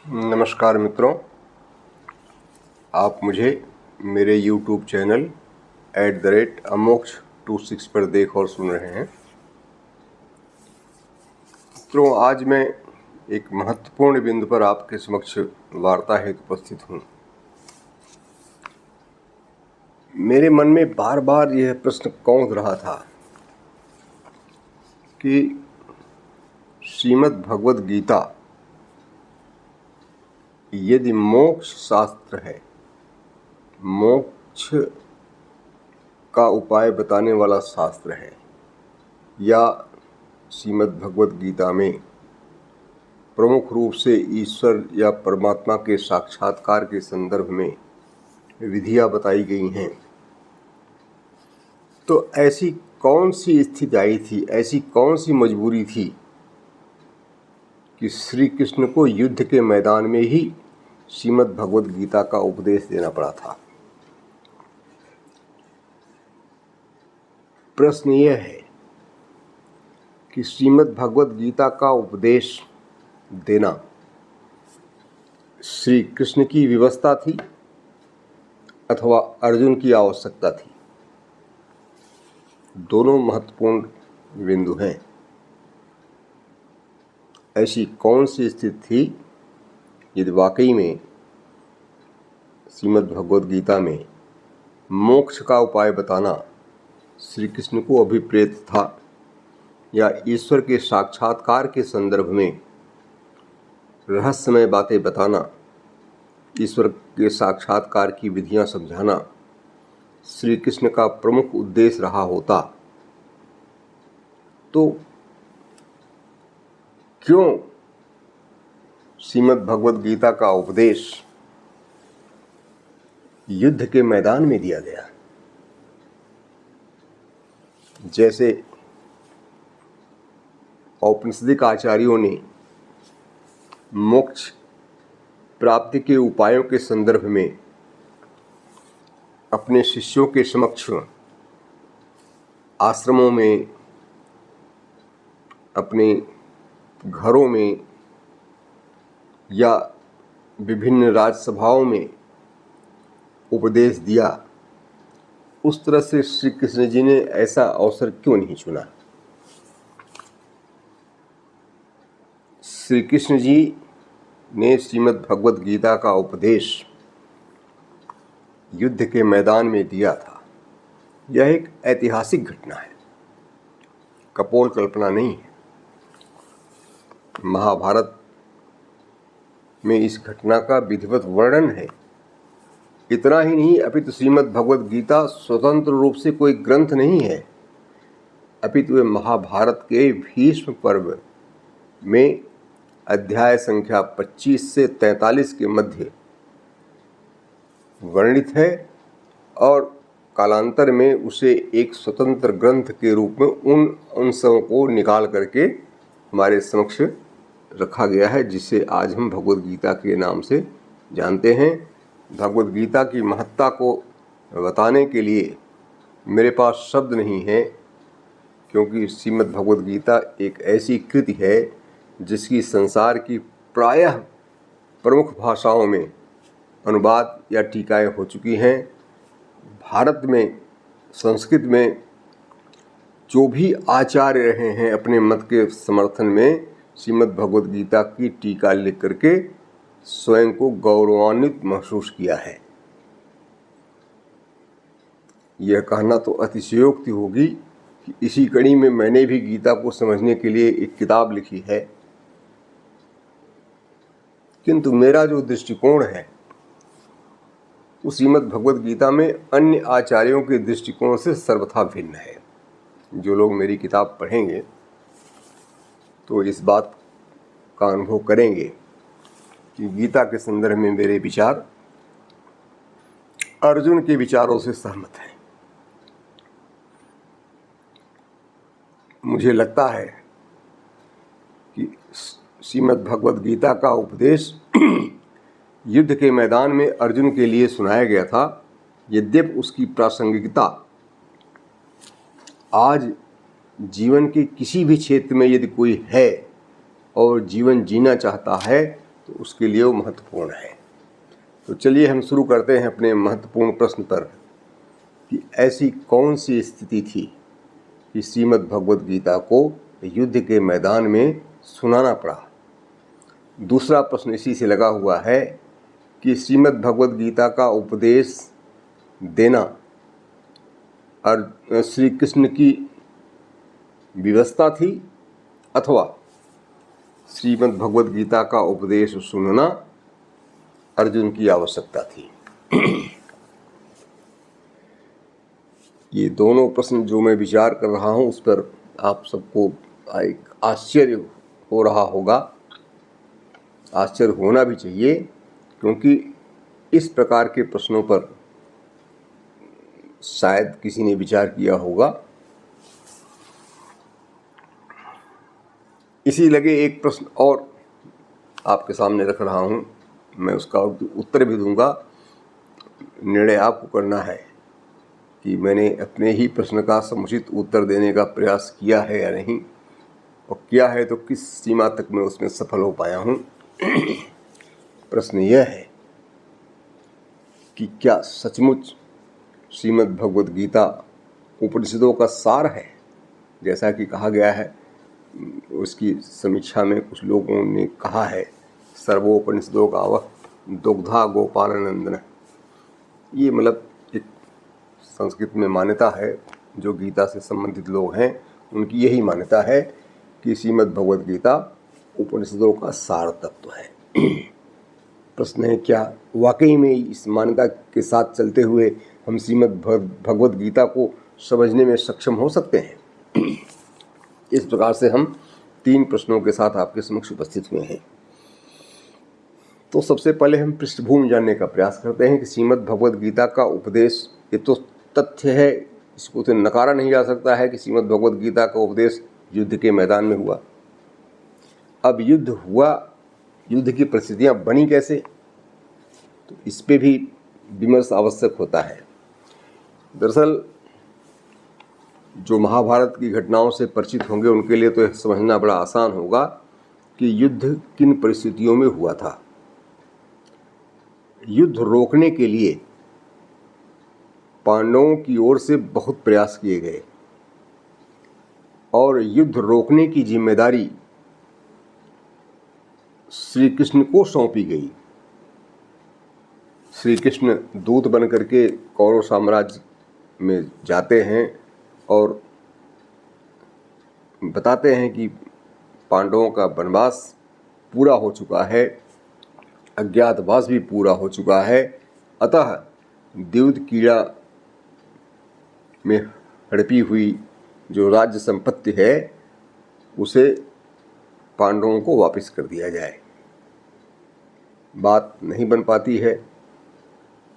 नमस्कार मित्रों, आप मुझे मेरे YouTube चैनल @amoksha26 पर देख और सुन रहे हैं। मित्रों, आज मैं एक महत्वपूर्ण बिंदु पर आपके समक्ष वार्ता हेतु उपस्थित हूँ। मेरे मन में बार बार यह प्रश्न कौंध रहा था कि श्रीमद् भगवद गीता यदि मोक्ष शास्त्र है, मोक्ष का उपाय बताने वाला शास्त्र है, या श्रीमद् भगवद गीता में प्रमुख रूप से ईश्वर या परमात्मा के साक्षात्कार के संदर्भ में विधियां बताई गई हैं, तो ऐसी कौन सी स्थिति आई थी, ऐसी कौन सी मजबूरी थी कि श्री कृष्ण को युद्ध के मैदान में ही श्रीमद् भगवद गीता का उपदेश देना पड़ा था। प्रश्न यह है कि श्रीमद् भगवद गीता का उपदेश देना श्री कृष्ण की व्यवस्था थी अथवा अर्जुन की आवश्यकता थी। दोनों महत्वपूर्ण बिंदु हैं। ऐसी कौन सी स्थिति थी यदि वाकई में श्रीमद् भगवद गीता में मोक्ष का उपाय बताना श्री कृष्ण को अभिप्रेत था, या ईश्वर के साक्षात्कार के संदर्भ में रहस्यमय बातें बताना, ईश्वर के साक्षात्कार की विधियां समझाना श्री कृष्ण का प्रमुख उद्देश्य रहा होता, तो क्यों श्रीमद् भगवद गीता का उपदेश युद्ध के मैदान में दिया गया? जैसे औपनिषदिक आचार्यों ने मोक्ष प्राप्ति के उपायों के संदर्भ में अपने शिष्यों के समक्ष आश्रमों में, अपने घरों में या विभिन्न राजसभाओं में उपदेश दिया, उस तरह से श्री कृष्ण जी ने ऐसा अवसर क्यों नहीं चुना? श्री कृष्ण जी ने श्रीमद् भगवद गीता का उपदेश युद्ध के मैदान में दिया था। यह एक ऐतिहासिक घटना है, कपोल कल्पना नहीं है। महाभारत में इस घटना का विधिवत वर्णन है। इतना ही नहीं, अपितु श्रीमद् भगवद गीता स्वतंत्र रूप से कोई ग्रंथ नहीं है, अपितु वे महाभारत के भीष्म पर्व में अध्याय संख्या 25 से 43 के मध्य वर्णित है, और कालांतर में उसे एक स्वतंत्र ग्रंथ के रूप में उन अंशों को निकाल करके हमारे समक्ष रखा गया है, जिसे आज हम भगवद गीता के नाम से जानते हैं। भगवद गीता की महत्ता को बताने के लिए मेरे पास शब्द नहीं है, क्योंकि श्रीमद् भगवद गीता एक ऐसी कृति है जिसकी संसार की प्रायः प्रमुख भाषाओं में अनुवाद या टीकाएँ हो चुकी हैं। भारत में संस्कृत में जो भी आचार्य रहे हैं, अपने मत के समर्थन में श्रीमद् भगवद गीता की टीका लिख करके स्वयं को गौरवान्वित महसूस किया है। यह कहना तो अतिशयोक्ति होगी कि इसी कड़ी में मैंने भी गीता को समझने के लिए एक किताब लिखी है, किंतु मेरा जो दृष्टिकोण है वो श्रीमद् भगवद गीता में अन्य आचार्यों के दृष्टिकोण से सर्वथा भिन्न है। जो लोग मेरी किताब पढ़ेंगे तो इस बात का अनुभव करेंगे कि गीता के संदर्भ में मेरे विचार अर्जुन के विचारों से सहमत हैं। मुझे लगता है कि श्रीमद् भगवद गीता का उपदेश युद्ध के मैदान में अर्जुन के लिए सुनाया गया था, यद्यपि उसकी प्रासंगिकता आज जीवन के किसी भी क्षेत्र में यदि कोई है और जीवन जीना चाहता है तो उसके लिए वो महत्वपूर्ण है। तो चलिए हम शुरू करते हैं अपने महत्वपूर्ण प्रश्न पर कि ऐसी कौन सी स्थिति थी कि श्रीमद् भगवद गीता को युद्ध के मैदान में सुनाना पड़ा। दूसरा प्रश्न इसी से लगा हुआ है कि श्रीमद् भगवद गीता का उपदेश देना और श्री कृष्ण की व्यवस्था थी अथवा श्रीमद् भगवद गीता का उपदेश सुनना अर्जुन की आवश्यकता थी। ये दोनों प्रश्न जो मैं विचार कर रहा हूँ उस पर आप सबको एक आश्चर्य हो रहा होगा। आश्चर्य होना भी चाहिए, क्योंकि इस प्रकार के प्रश्नों पर शायद किसी ने विचार किया होगा। इसी लगे एक प्रश्न और आपके सामने रख रहा हूँ, मैं उसका उत्तर भी दूंगा। निर्णय आपको करना है कि मैंने अपने ही प्रश्न का समुचित उत्तर देने का प्रयास किया है या नहीं, और किया है तो किस सीमा तक मैं उसमें सफल हो पाया हूँ। प्रश्न यह है कि क्या सचमुच श्रीमद् भगवद गीता उपनिषदों का सार है, जैसा कि कहा गया है। उसकी समीक्षा में कुछ लोगों ने कहा है सर्वोपनिषदों का वह दुग्धा गोपालनंदन। ये मतलब एक संस्कृत में मान्यता है, जो गीता से संबंधित लोग हैं उनकी यही मान्यता है कि श्रीमद् भगवद गीता उपनिषदों का सार तत्व है। प्रश्न है, क्या वाकई में इस मान्यता के साथ चलते हुए हम श्रीमद् भगवद गीता को समझने में सक्षम हो सकते हैं? इस प्रकार से हम 3 प्रश्नों के साथ आपके समक्ष उपस्थित हुए हैं। तो सबसे पहले हम पृष्ठभूमि जानने का प्रयास करते हैं कि श्रीमद् भगवद गीता का उपदेश, ये तो तथ्य है, इसको तो नकारा नहीं जा सकता है कि श्रीमद् भगवद गीता का उपदेश युद्ध के मैदान में हुआ। अब युद्ध हुआ, युद्ध की परिस्थितियाँ बनी कैसे, तो इस पे भी विमर्श आवश्यक होता है। दरअसल जो महाभारत की घटनाओं से परिचित होंगे उनके लिए तो यह समझना बड़ा आसान होगा कि युद्ध किन परिस्थितियों में हुआ था। युद्ध रोकने के लिए पांडवों की ओर से बहुत प्रयास किए गए और युद्ध रोकने की जिम्मेदारी श्री कृष्ण को सौंपी गई। श्री कृष्ण दूत बन करके कौरव साम्राज्य में जाते हैं और बताते हैं कि पांडवों का वनवास पूरा हो चुका है, अज्ञातवास भी पूरा हो चुका है, अतः द्यूत कीड़ा में हड़पी हुई जो राज्य संपत्ति है उसे पांडवों को वापस कर दिया जाए। बात नहीं बन पाती है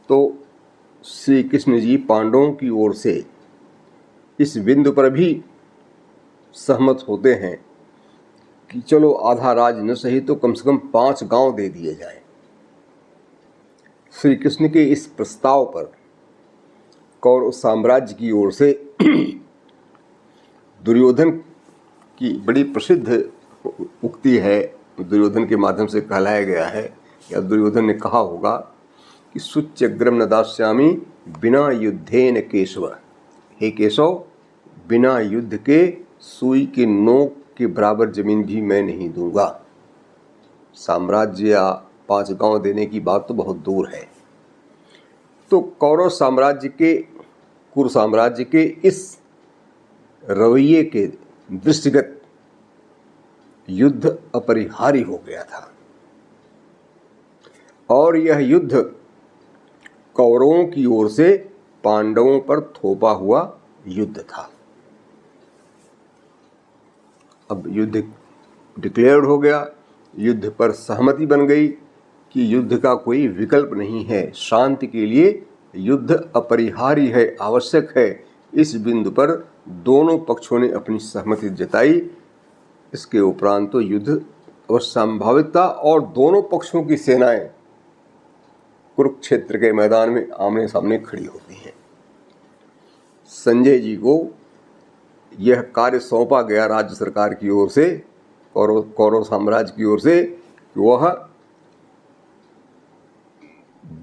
तो श्री कृष्ण जी पांडवों की ओर से इस बिंदु पर भी सहमत होते हैं कि चलो आधा राज न सही तो कम से कम 5 गांव दे दिए जाए। श्री कृष्ण के इस प्रस्ताव पर कौरव साम्राज्य की ओर से दुर्योधन की बड़ी प्रसिद्ध उक्ति है, दुर्योधन के माध्यम से कहलाया गया है, या दुर्योधन ने कहा होगा कि सुच्यग्रम न दास्यामि बिना युद्धेन केशव। हे केशव, बिना युद्ध के सुई के नोक के बराबर जमीन भी मैं नहीं दूंगा। साम्राज्य या 5 गांव देने की बात तो बहुत दूर है। तो कौरव साम्राज्य के, कुरु साम्राज्य के इस रवैये के दृष्टिगत युद्ध अपरिहार्य हो गया था और यह युद्ध कौरवों की ओर से पांडवों पर थोपा हुआ युद्ध था। अब युद्ध डिक्लेयर्ड हो गया, युद्ध पर सहमति बन गई कि युद्ध का कोई विकल्प नहीं है, शांति के लिए युद्ध अपरिहार्य है, आवश्यक है। इस बिंदु पर दोनों पक्षों ने अपनी सहमति जताई। इसके उपरांत तो युद्ध अवश्यंभावित था और दोनों पक्षों की सेनाएं कुरुक्षेत्र के मैदान में आमने सामने खड़ी होती हैं। संजय जी को यह कार्य सौंपा गया राज्य सरकार की ओर से, कौरव साम्राज्य की ओर से, कि वह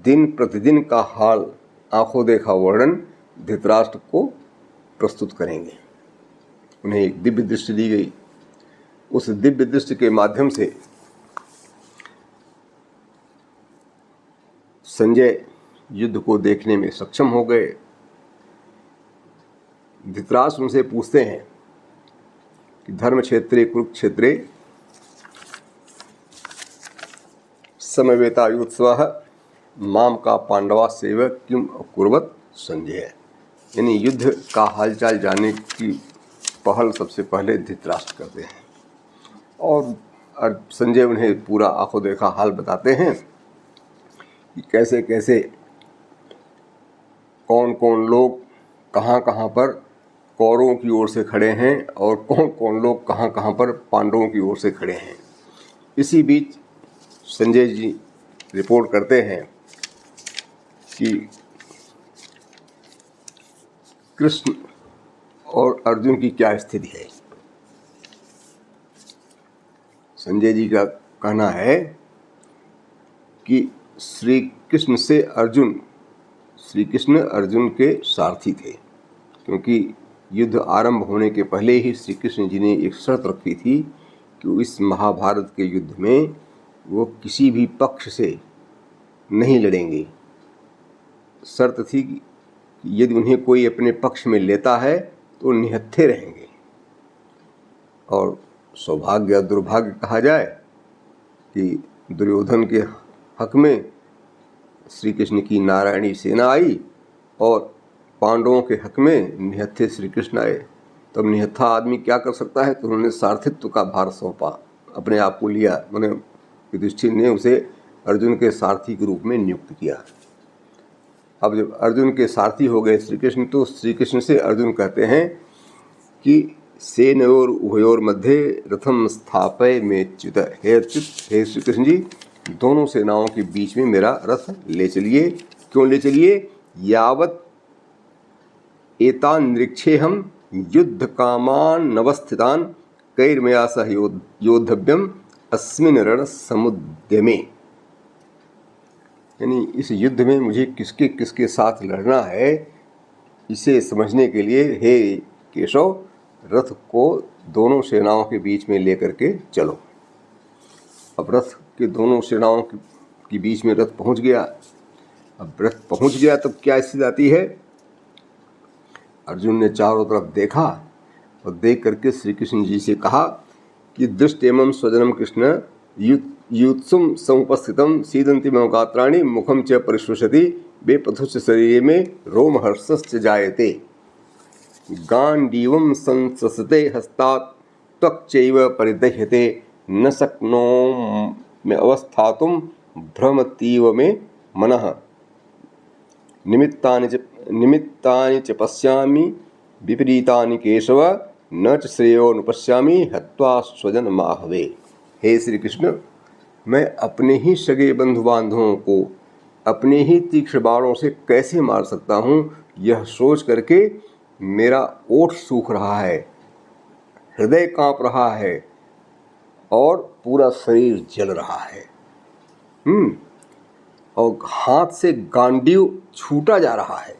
दिन प्रतिदिन का हाल आंखों देखा वर्णन धृतराष्ट्र को प्रस्तुत करेंगे। उन्हें एक दिव्य दृष्टि दी गई। उस दिव्य दृष्टि के माध्यम से संजय युद्ध को देखने में सक्षम हो गए। धृतराष्ट्र उनसे पूछते हैं कि धर्म क्षेत्रे कुरुक्षेत्रे समवेतायुत्सवः माम का पांडवा सेव किम अकुर्वत संजय। यानी युद्ध का हालचाल जानने की पहल सबसे पहले धृतराष्ट्र करते हैं और संजय उन्हें पूरा आंखों देखा हाल बताते हैं कि कैसे कैसे कौन कौन लोग कहाँ कहाँ पर कौरवों की ओर से खड़े हैं और कौन कौन लोग कहाँ कहाँ पर पांडवों की ओर से खड़े हैं। इसी बीच संजय जी रिपोर्ट करते हैं कि कृष्ण और अर्जुन की क्या स्थिति है। संजय जी का कहना है कि श्री कृष्ण अर्जुन के सारथी थे, क्योंकि युद्ध आरंभ होने के पहले ही श्री कृष्ण जी ने एक शर्त रखी थी कि इस महाभारत के युद्ध में वो किसी भी पक्ष से नहीं लड़ेंगे। शर्त थी कि यदि उन्हें कोई अपने पक्ष में लेता है तो निहत्थे रहेंगे। और सौभाग्य या दुर्भाग्य कहा जाए कि दुर्योधन के हक में श्री कृष्ण की नारायणी सेना आई और पांडवों के हक में निहत्थे श्री कृष्ण आए। तब निहत्था आदमी क्या कर सकता है? तो उन्होंने सारथित्व का भार सौंपा, अपने आप को लिया। मैंने युधिष्ठिर ने उसे अर्जुन के सारथी के रूप में नियुक्त किया। अब जब अर्जुन के सारथी हो गए श्री कृष्ण, तो श्री कृष्ण से अर्जुन कहते हैं कि सेनयोर उभयोर मध्य रथम स्थापय में च्युत। हे अच्युत, हे श्री कृष्ण जी, दोनों सेनाओं के बीच में मेरा रथ ले चलिए। क्यों ले चलिए? यावत एतान निरीक्षे हम युद्ध कामान नवस्थितान कैर्मया सह योद्धव्यम अस्मिन रण समुद्यमे। यानी इस युद्ध में मुझे किसके किसके साथ लड़ना है, इसे समझने के लिए हे केशव, रथ को दोनों सेनाओं के बीच में लेकर के चलो। अब रथ के दोनों सेनाओं के बीच में रथ पहुंच गया। अब रथ पहुंच गया तब क्या स्थिति आती है? अर्जुन ने चारों तरफ देखा और देख करके श्री कृष्ण जी से कहा कि दृष्टेमं स्वजनम कृष्ण युत्सुम समुपस्थितम सीदंति मम गात्राणि मुखम च परिशुष्यति बेपथुश्च शरीरे में रोमहर्षश्च जायते गांडीवं संससते हस्तात् त्वक्चैव परिदह्यते न शक्नोमि अवस्थातुं भ्रमतीव मे मनः निमित्तानि च पश्यामि विपरीतानि केशव न च श्रेयोनुपश्यामि हत्वा स्वजन माहवे। हे श्री कृष्ण, मैं अपने ही सगे बंधु बांधवों को अपने ही तीक्ष्ण बाणों से कैसे मार सकता हूँ, यह सोच करके मेरा ओठ सूख रहा है, हृदय कांप रहा है और पूरा शरीर जल रहा है। और हाथ से गांडीव छूटा जा रहा है,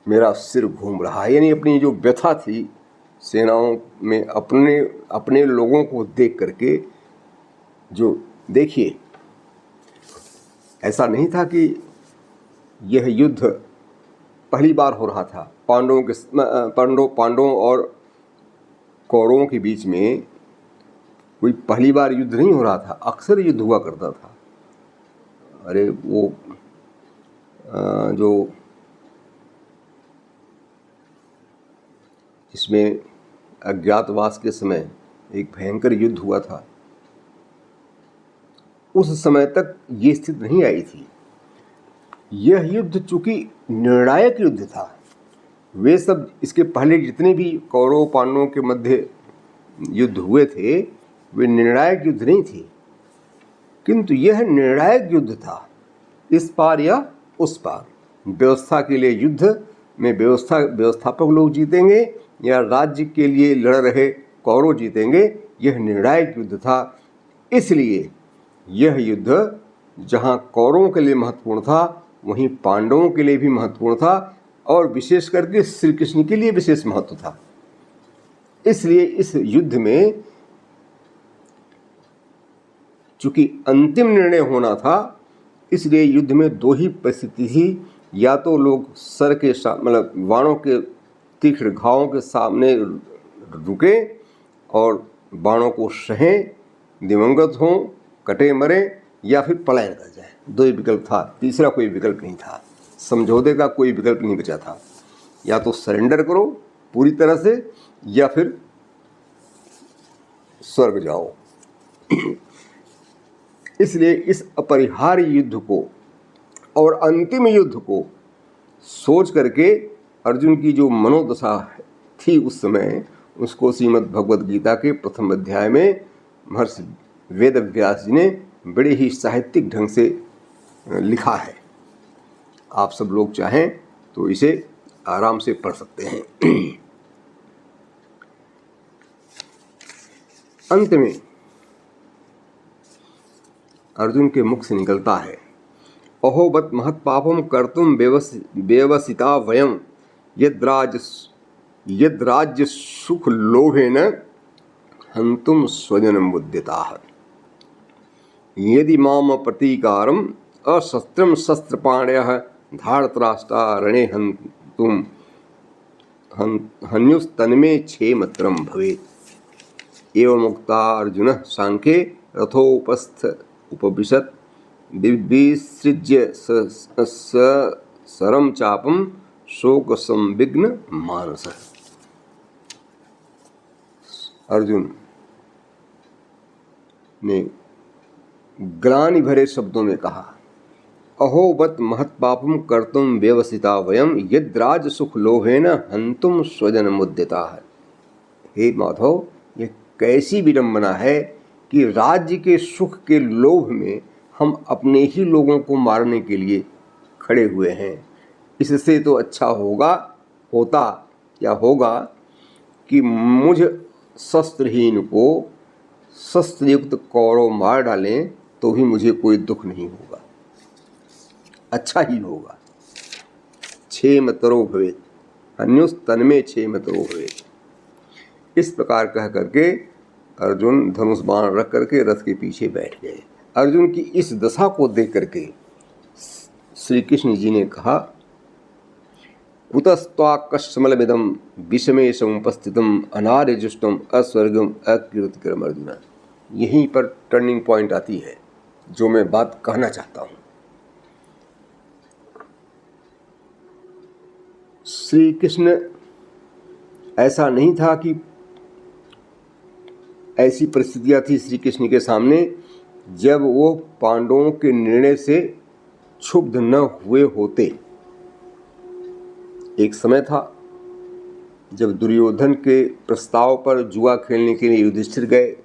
मेरा सिर घूम रहा है। यानी अपनी जो व्यथा थी सेनाओं में अपने लोगों को देख करके, जो देखिए ऐसा नहीं था कि यह युद्ध पहली बार हो रहा था। पांडवों और कौरवों के बीच में कोई पहली बार युद्ध नहीं हो रहा था, अक्सर युद्ध हुआ करता था। अरे वो जो इसमें अज्ञातवास के समय एक भयंकर युद्ध हुआ था, उस समय तक ये स्थिति नहीं आई थी। यह युद्ध चूंकि निर्णायक युद्ध था, वे सब इसके पहले जितने भी कौरव पांडवों के मध्य युद्ध हुए थे वे निर्णायक युद्ध नहीं थे, किंतु यह निर्णायक युद्ध था। इस पार या उस पार, व्यवस्था के लिए युद्ध में व्यवस्थापक लोग जीतेंगे या राज्य के लिए लड़ रहे कौरव जीतेंगे, यह निर्णायक युद्ध था। इसलिए यह युद्ध जहाँ कौरवों के लिए महत्वपूर्ण था वहीं पांडवों के लिए भी महत्वपूर्ण था और विशेष करके श्री कृष्ण के लिए विशेष महत्व था। इसलिए इस युद्ध में चूंकि अंतिम निर्णय होना था, इसलिए युद्ध में दो ही परिस्थिति थी, या तो लोग सर के मतलब बाणों के तीक्ष्ण घावों के सामने रुके और बाणों को सहें, दिवंगत हों, कटे मरे, या फिर पलायन कर जाए। दो ही विकल्प था, तीसरा कोई विकल्प नहीं था। समझौते का कोई विकल्प नहीं बचा था। या तो सरेंडर करो पूरी तरह से या फिर स्वर्ग जाओ। इसलिए इस अपरिहार्य युद्ध को और अंतिम युद्ध को सोच करके अर्जुन की जो मनोदशा थी उस समय, उसको श्रीमद् भगवद गीता के प्रथम अध्याय में महर्षि वेद व्यास जी ने बड़े ही साहित्यिक ढंग से लिखा है। आप सब लोग चाहें तो इसे आराम से पढ़ सकते हैं। अंत में अर्जुन के मुख से निकलता है, अहोबत महत पापम कर्तुम व्यवसिता वयम यद्राज्य सुख लोभेन हंतुम स्वजनम बुद्धिताः यदि माम प्रतीकारम अशस्त्रम शस्त्रपाणयः धार्तराष्ट्रा रणे हंतुम हन्युस्तन्मे क्षेमत्रम भवेत्। एवं मुक्ता अर्जुन सांख्ये रथोपस्थ उपविशत् विसृज्य सरम चापम शोक संविघ्न मानस। अर्जुन ने ग्लानि भरे शब्दों में कहा, अहोबत महत पापम कर्तुम व्यवसिता वयम यद्राज सुख लोभेन हंतुम स्वजन मुद्यता है। हे माधव, यह कैसी विडंबना है कि राज्य के सुख के लोभ में हम अपने ही लोगों को मारने के लिए खड़े हुए हैं। इससे तो अच्छा होगा कि मुझ शस्त्रहीन को शस्त्रयुक्त कौरव मार डालें तो भी मुझे कोई दुख नहीं होगा, अच्छा ही होगा। क्षेमतरो भवेत् अन्युस्तन्मे क्षेमतरो भवेत्। इस प्रकार कह करके अर्जुन धनुष बाण रख करके रथ के पीछे बैठ गए। अर्जुन की इस दशा को देख करके श्री कृष्ण जी ने कहा, कुतस्त्वाकस्मलमिदं विषमे समुपस्थितम अनार्यजुष्टम अस्वर्गम अकीर्तिकरम। अर्जुन, यहीं पर टर्निंग पॉइंट आती है जो मैं बात कहना चाहता हूँ। श्री कृष्ण ऐसा नहीं था कि ऐसी परिस्थितियाँ थी श्री कृष्ण के सामने जब वो पांडवों के निर्णय से क्षुब्ध न हुए होते। एक समय था जब दुर्योधन के प्रस्ताव पर जुआ खेलने के लिए युधिष्ठिर गए,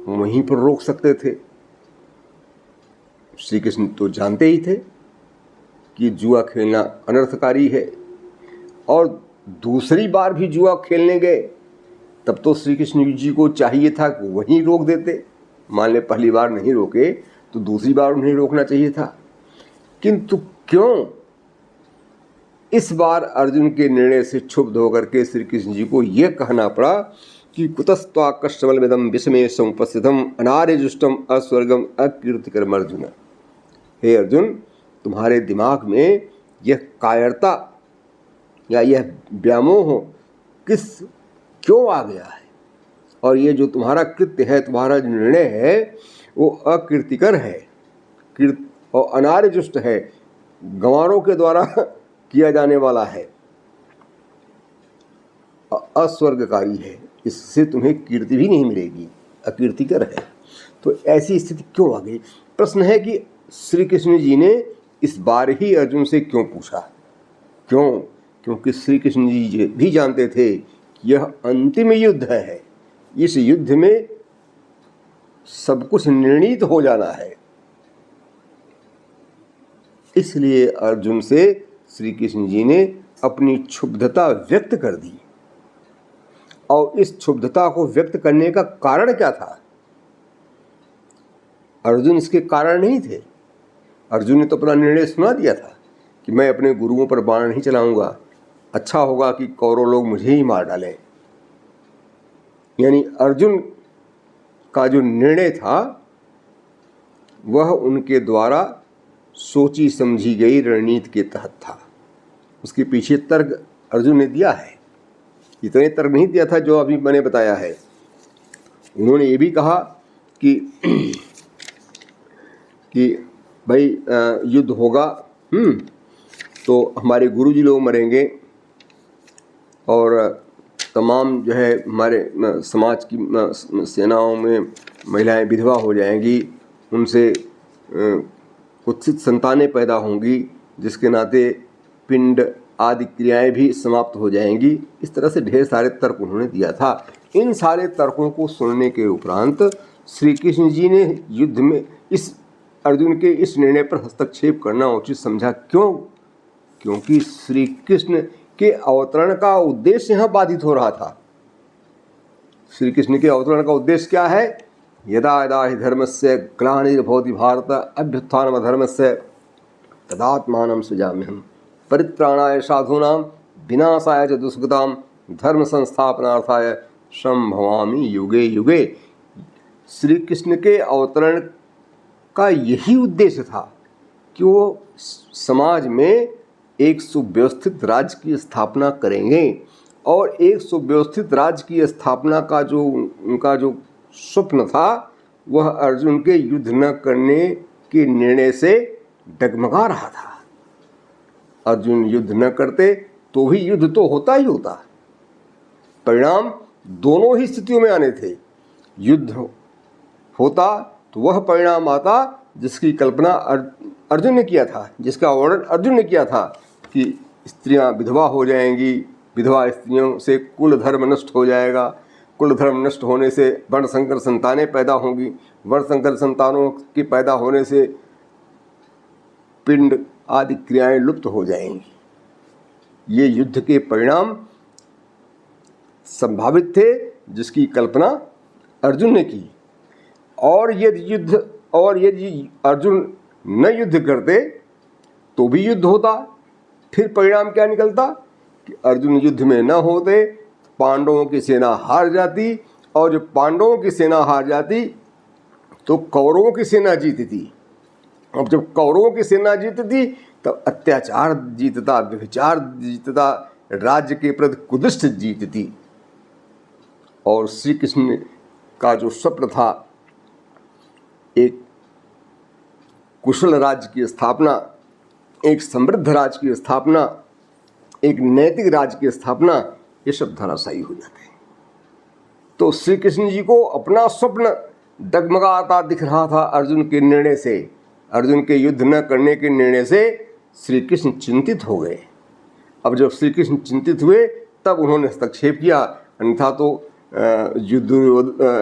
वहीं पर रोक सकते थे। श्री कृष्ण तो जानते ही थे कि जुआ खेलना अनर्थकारी है, और दूसरी बार भी जुआ खेलने गए तब तो श्री कृष्ण जी को चाहिए था कि वहीं रोक देते। मान ले पहली बार नहीं रोके तो दूसरी बार उन्हें रोकना चाहिए था, किंतु क्यों इस बार अर्जुन के निर्णय से क्षुब्ध होकर के श्री कृष्ण जी को यह कहना पड़ा कि कुतस्त्वाकस्मलमिदं विषमे समुपस्थितम अनार्यजुष्टम अस्वर्गम अकीर्तिकरम। अर्जुन, हे अर्जुन, तुम्हारे दिमाग में यह कायरता या यह व्यामोह क्यों आ गया है, और ये जो तुम्हारा कृत्य है, तुम्हारा जो निर्णय है वो अकीर्तिकर है और अनार्यजुष्ट है, गंवारों के द्वारा किया जाने वाला है, अस्वर्गकारी है, इससे तुम्हें कीर्ति भी नहीं मिलेगी, अकीर्तिकर है। तो ऐसी स्थिति क्यों आ गई? प्रश्न है कि श्री कृष्ण जी ने इस बार ही अर्जुन से क्यों पूछा। क्यों? क्योंकि श्री कृष्ण जी भी जानते थे कि यह अंतिम युद्ध है, इस युद्ध में सब कुछ निर्णीत हो जाना है। इसलिए अर्जुन से श्री कृष्ण जी ने अपनी क्षुब्धता व्यक्त कर दी, और इस क्षुब्धता को व्यक्त करने का कारण क्या था? अर्जुन इसके कारण नहीं थे। अर्जुन ने तो अपना निर्णय सुना दिया था कि मैं अपने गुरुओं पर बाण नहीं चलाऊंगा, अच्छा होगा कि कौरव लोग मुझे ही मार डालें। यानी अर्जुन का जो निर्णय था वह उनके द्वारा सोची समझी गई रणनीति के तहत था। उसके पीछे तर्क अर्जुन ने दिया है, इतने तर्क नहीं दिया था जो अभी मैंने बताया है। उन्होंने ये भी कहा कि भाई युद्ध होगा तो हमारे गुरुजी लोग मरेंगे और तमाम जो है हमारे समाज की सेनाओं में महिलाएं विधवा हो जाएंगी, उनसे कुत्सित संतानें पैदा होंगी, जिसके नाते पिंड आदि क्रियाएं भी समाप्त हो जाएंगी। इस तरह से ढेर सारे तर्क उन्होंने दिया था। इन सारे तर्कों को सुनने के उपरांत श्री कृष्ण जी ने युद्ध में इस अर्जुन के इस निर्णय पर हस्तक्षेप करना उचित समझा। क्यों? क्योंकि श्री कृष्ण के अवतरण का उद्देश्य यहाँ बाधित हो रहा था। श्री कृष्ण के अवतरण का उद्देश्य क्या है? यदा यदा हि धर्मस्य ग्लानिर्भवति भारत अभ्युत्थानमधर्मस्य तदात्मानं सृजाम्यहम् परित्राणाय साधूनां विनाशाय च दुष्कृतां धर्म संस्थापनार्थाय संभवामि युगे युगे। श्री कृष्ण के अवतरण का यही उद्देश्य था कि वो समाज में एक सुव्यवस्थित राज्य की स्थापना करेंगे, और एक सुव्यवस्थित राज्य की स्थापना का जो उनका जो स्वप्न था वह अर्जुन के युद्ध न करने के निर्णय से डगमगा रहा था। अर्जुन युद्ध न करते तो भी युद्ध तो होता ही होता, परिणाम दोनों ही स्थितियों में आने थे। युद्ध होता तो वह परिणाम आता जिसकी कल्पना अर्जुन ने किया था, जिसका वर्णन अर्जुन ने किया था कि स्त्रियां विधवा हो जाएंगी, विधवा स्त्रियों से कुल धर्म नष्ट हो जाएगा, कुल धर्म नष्ट होने से वर्णसंकर संतानें पैदा होंगी, वर्णसंकर संतानों के पैदा होने से पिंड आदि क्रियाएं लुप्त हो जाएंगी। ये युद्ध के परिणाम संभावित थे जिसकी कल्पना अर्जुन ने की। और यदि अर्जुन न युद्ध करते तो भी युद्ध होता, फिर परिणाम क्या निकलता कि अर्जुन युद्ध में न होते, पांडवों की सेना हार जाती, और जब पांडवों की सेना हार जाती तो कौरवों की सेना जीतती। अब जब कौरवों की सेना जीतती तब अत्याचार जीतता, व्यभिचार जीतता, राज्य के प्रति कुदृष्ट जीतती। और श्री कृष्ण का जो स्वप्न था एक कुशल राज्य की स्थापना, एक समृद्ध राज्य की स्थापना, एक नैतिक राज्य की स्थापना, ये सब धराशायी हो जाते हैं। तो श्री कृष्ण जी को अपना स्वप्न डगमगाता दिख रहा था अर्जुन के निर्णय से। अर्जुन के युद्ध न करने के निर्णय से श्री कृष्ण चिंतित हो गए। अब जब श्री कृष्ण चिंतित हुए तब उन्होंने हस्तक्षेप किया, अन्यथा तो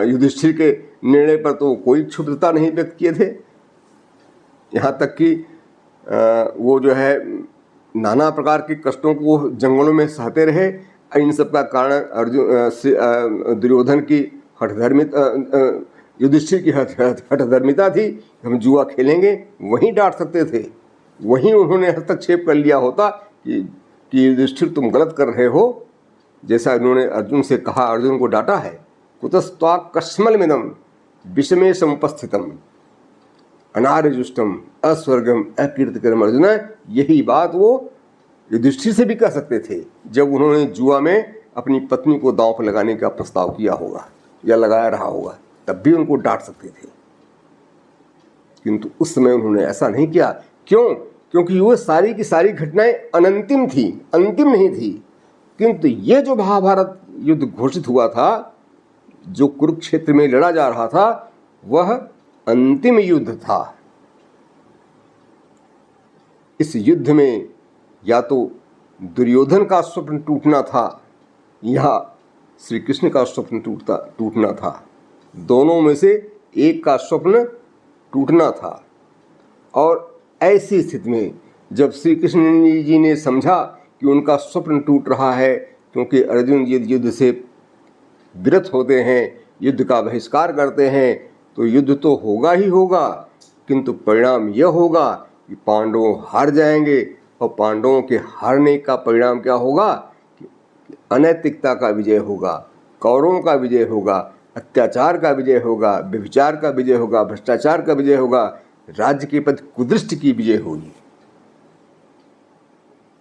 युधिष्ठिर के निर्णय पर तो कोई क्षुब्धता नहीं व्यक्त किए थे। यहाँ तक कि वो जो है नाना प्रकार के कष्टों को जंगलों में सहते रहे। इन सब का कारण दुर्योधन की युधिष्ठिर की हठधर्मिता थी। हम जुआ खेलेंगे, वहीं डांट सकते थे, वहीं उन्होंने हस्तक्षेप कर लिया होता कि युधिष्ठिर तुम गलत कर रहे हो, जैसा उन्होंने अर्जुन से कहा, अर्जुन को डांटा है। कुतस्त्वा कस्मलमिदं विषमे समुपस्थितम अनार्यजुष्टम अस्वर्गम अकीर्तिकरम अर्जुन। यही बात वो युधिष्ठिर से भी कह सकते थे जब उन्होंने जुआ में अपनी पत्नी को दांव पर लगाने का प्रस्ताव किया होगा या लगाया रहा होगा, तब भी उनको डांट सकते थे। किंतु उस समय उन्होंने ऐसा नहीं किया। क्यों? क्योंकि वो सारी की सारी घटनाएं अनंतिम थी, अंतिम नहीं थी। किंतु ये जो महाभारत युद्ध घोषित हुआ था, जो कुरुक्षेत्र में लड़ा जा रहा था, वह अंतिम युद्ध था। इस युद्ध में या तो दुर्योधन का स्वप्न टूटना था या श्री कृष्ण का स्वप्न टूटना था। दोनों में से एक का स्वप्न टूटना था। और ऐसी स्थिति में जब श्री कृष्ण जी ने समझा कि उनका स्वप्न टूट रहा है, क्योंकि अर्जुन युद्ध से विरत होते हैं, युद्ध का बहिष्कार करते हैं, तो युद्ध तो होगा ही होगा, किंतु परिणाम यह होगा कि पांडव हार जाएंगे। और पांडवों के हारने का परिणाम क्या होगा कि अनैतिकता का विजय होगा, कौरवों का विजय होगा, अत्याचार का विजय होगा, व्यभिचार का विजय होगा, भ्रष्टाचार का विजय होगा, राज्य के प्रति कुदृष्टि की विजय होगी।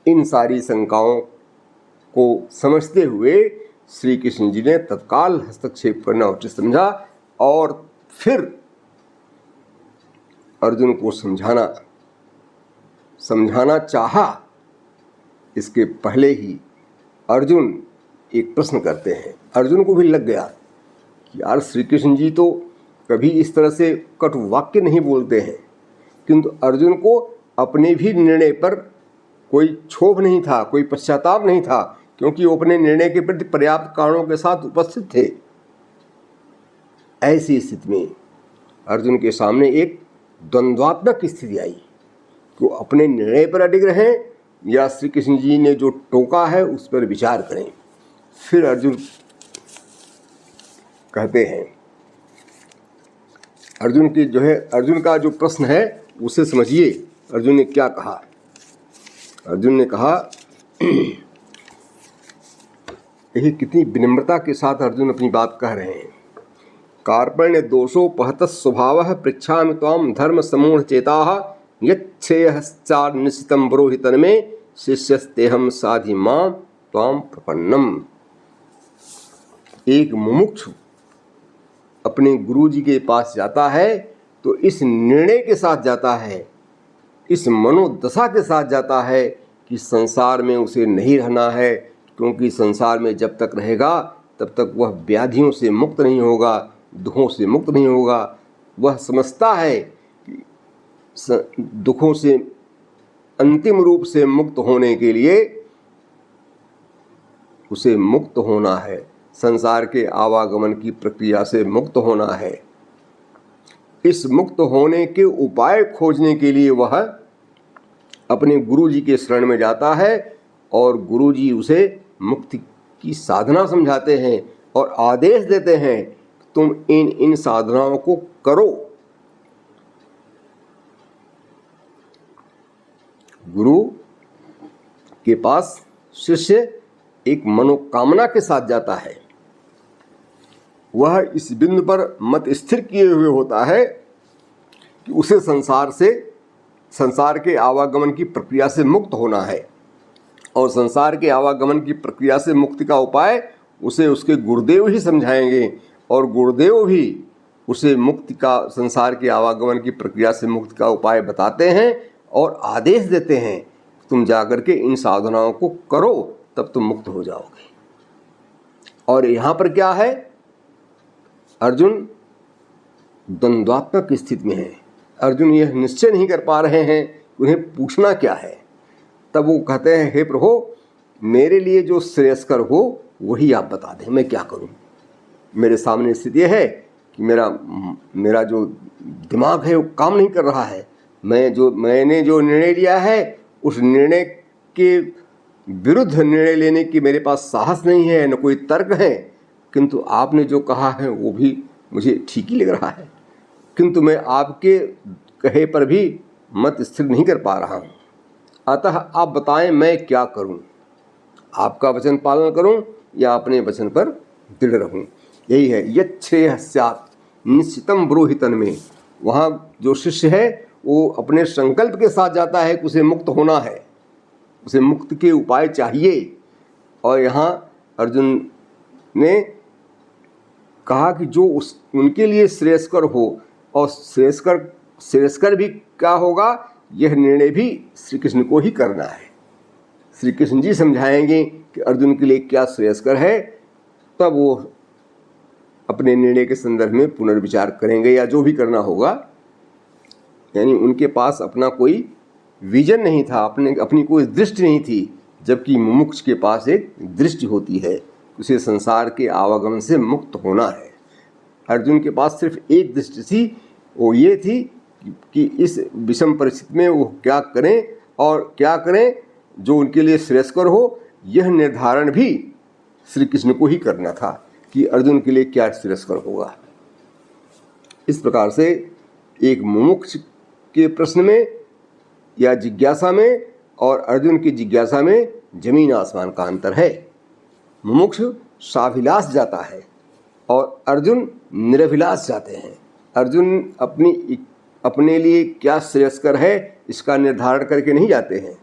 इन सारी शंकाओं को समझते हुए श्री कृष्ण जी ने तत्काल हस्तक्षेप करना उचित समझा और फिर अर्जुन को समझाना चाहा। इसके पहले ही अर्जुन एक प्रश्न करते हैं। अर्जुन को भी लग गया कि यार श्री कृष्ण जी तो कभी इस तरह से कटु वाक्य नहीं बोलते हैं, किंतु अर्जुन को अपने भी निर्णय पर कोई क्षोभ नहीं था, कोई पश्चाताप नहीं था, क्योंकि वो अपने निर्णय के प्रति पर्याप्त कारणों के साथ उपस्थित थे। ऐसी स्थिति में अर्जुन के सामने एक द्वंद्वात्मक स्थिति आई कि वो अपने निर्णय पर अडिग रहें या श्री कृष्ण जी ने जो टोका है उस पर विचार करें। फिर अर्जुन कहते हैं, अर्जुन का जो प्रश्न है उसे समझिए। अर्जुन ने क्या कहा? अर्जुन ने कहा, यही कितनी विनम्रता के साथ अर्जुन अपनी बात कह रहे हैं। कार्पण्य दोषोपहत स्वभावः पृच्छामि त्वां धर्म समूढ़ चेताः यच्छ्रेयश्चार निश्चितं ब्रूहि तन्मे शिष्यस्तेहं साधि मां त्वां प्रपन्नम। एक मुमुक्षु अपने गुरु जी के पास जाता है तो इस निर्णय के साथ जाता है, इस मनोदशा के साथ जाता है कि संसार में उसे नहीं रहना है, क्योंकि संसार में जब तक रहेगा तब तक वह व्याधियों से मुक्त नहीं होगा, दुखों से मुक्त नहीं होगा। वह समझता है कि दुखों से अंतिम रूप से मुक्त होने के लिए उसे मुक्त होना है, संसार के आवागमन की प्रक्रिया से मुक्त होना है। इस मुक्त होने के उपाय खोजने के लिए वह अपने गुरु जी के शरण में जाता है और गुरु जी उसे मुक्ति की साधना समझाते हैं और आदेश देते हैं, तुम इन साधनाओं को करो। गुरु के पास शिष्य एक मनोकामना के साथ जाता है। वह इस बिंदु पर मत स्थिर किए हुए होता है कि उसे संसार के आवागमन की प्रक्रिया से मुक्त होना है, और संसार के आवागमन की प्रक्रिया से मुक्ति का उपाय उसे उसके गुरुदेव ही समझाएंगे, और गुरुदेव भी उसे मुक्ति का, संसार के आवागमन की प्रक्रिया से मुक्ति का उपाय बताते हैं और आदेश देते हैं, तुम जाकर के इन साधनाओं को करो, तब तुम मुक्त हो जाओगे। और यहाँ पर क्या है, अर्जुन द्वंद्वात्मक स्थिति में है। अर्जुन यह निश्चय नहीं कर पा रहे हैं उन्हें पूछना क्या है। तब वो कहते हैं, हे प्रभु, मेरे लिए जो श्रेयस्कर हो वही आप बता दें, मैं क्या करूं। मेरे सामने स्थिति है कि मेरा जो दिमाग है वो काम नहीं कर रहा है। मैंने जो निर्णय लिया है उस निर्णय के विरुद्ध निर्णय लेने की मेरे पास साहस नहीं है, न कोई तर्क है, किंतु आपने जो कहा है वो भी मुझे ठीक ही लग रहा है, किंतु मैं आपके कहे पर भी मत स्थिर नहीं कर पा रहा हूँ। अतः आप बताएं मैं क्या करूं, आपका वचन पालन करूं या अपने वचन पर दृढ़ रहूं। यही है, यच्छ्रेयः स्यात् निश्चितं ब्रूहि तन्मे। वहाँ जो शिष्य है वो अपने संकल्प के साथ जाता है कि उसे मुक्त होना है, उसे मुक्ति के उपाय चाहिए। और यहाँ अर्जुन ने कहा कि जो उनके लिए श्रेयस्कर हो, और श्रेयस्कर भी क्या होगा, यह निर्णय भी श्री कृष्ण को ही करना है। श्री कृष्ण जी समझाएंगे कि अर्जुन के लिए क्या श्रेयस्कर है, तब वो अपने निर्णय के संदर्भ में पुनर्विचार करेंगे या जो भी करना होगा। यानी उनके पास अपना कोई विजन नहीं था, अपनी कोई दृष्टि नहीं थी, जबकि मुमुक्ष के पास एक दृष्टि होती है, उसे संसार के आवागमन से मुक्त होना है। अर्जुन के पास सिर्फ एक दृष्टि थी, वो ये थी कि इस विषम परिस्थिति में वो क्या करें और क्या करें जो उनके लिए श्रेयस्कर हो। यह निर्धारण भी श्री कृष्ण को ही करना था कि अर्जुन के लिए क्या श्रेयस्कर होगा। इस प्रकार से एक मुमुक्ष के प्रश्न में या जिज्ञासा में और अर्जुन की जिज्ञासा में जमीन आसमान का अंतर है। मुमुक्ष साभिलाष जाता है और अर्जुन निरभिलाष जाते हैं। अर्जुन अपने लिए क्या श्रेयस्कर है इसका निर्धारण करके नहीं जाते हैं।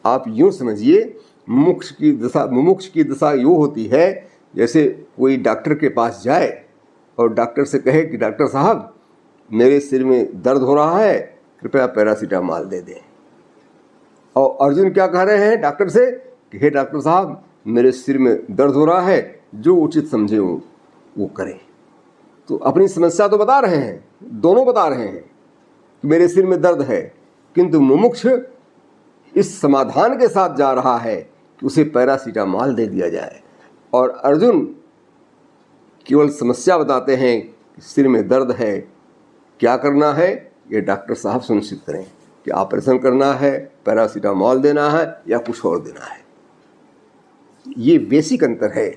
आप यूँ समझिए, मुमुक्ष की दशा यूँ होती है जैसे कोई डॉक्टर के पास जाए और डॉक्टर से कहे कि डॉक्टर साहब मेरे सिर में दर्द हो रहा है, कृपया पैरासीटामॉल दे दें। और अर्जुन क्या कह रहे हैं डॉक्टर से कि हे डॉक्टर साहब मेरे सिर में दर्द हो रहा है, जो उचित समझे वो करें। तो अपनी समस्या तो बता रहे हैं, दोनों बता रहे हैं कि मेरे सिर में दर्द है, किंतु मुमुक्ष इस समाधान के साथ जा रहा है कि उसे पैरासीटामॉल दे दिया जाए, और अर्जुन केवल समस्या बताते हैं कि सिर में दर्द है, क्या करना है ये डॉक्टर साहब सुनिश्चित करें कि ऑपरेशन करना है, पैरासीटामॉल देना है या कुछ और देना है। ये बेसिक अंतर है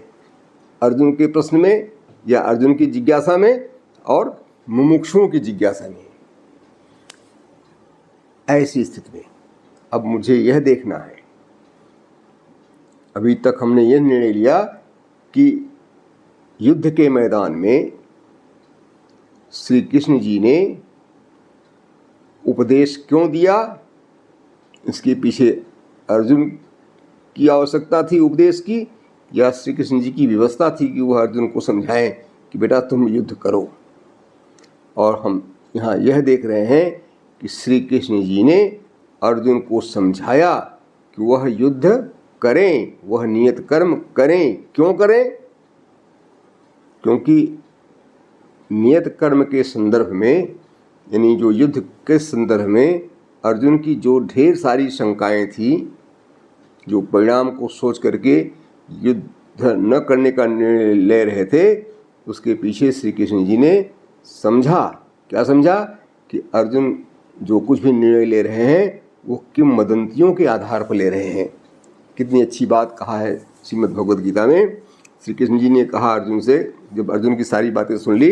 अर्जुन के प्रश्न में या अर्जुन की जिज्ञासा में और मुमुक्षुओं की जिज्ञासा में। ऐसी स्थिति में अब मुझे यह देखना है, अभी तक हमने यह निर्णय लिया कि युद्ध के मैदान में श्री कृष्ण जी ने उपदेश क्यों दिया, इसके पीछे अर्जुन की आवश्यकता थी उपदेश की, या श्री कृष्ण जी की व्यवस्था थी कि वह अर्जुन को समझाएं कि बेटा तुम युद्ध करो। और हम यहाँ यह देख रहे हैं कि श्री कृष्ण जी ने अर्जुन को समझाया कि वह युद्ध करें, वह नियत कर्म करें। क्यों करें? क्योंकि नियत कर्म के संदर्भ में, यानी जो युद्ध के संदर्भ में अर्जुन की जो ढेर सारी शंकाएं थी, जो परिणाम को सोच करके युद्ध न करने का निर्णय ले रहे थे, उसके पीछे श्री कृष्ण जी ने समझा। क्या समझा? कि अर्जुन जो कुछ भी निर्णय ले रहे हैं वो किंवदंतियों के आधार पर ले रहे हैं। कितनी अच्छी बात कहा है श्रीमद् भगवद गीता में। श्री कृष्ण जी ने कहा अर्जुन से, जब अर्जुन की सारी बातें सुन ली,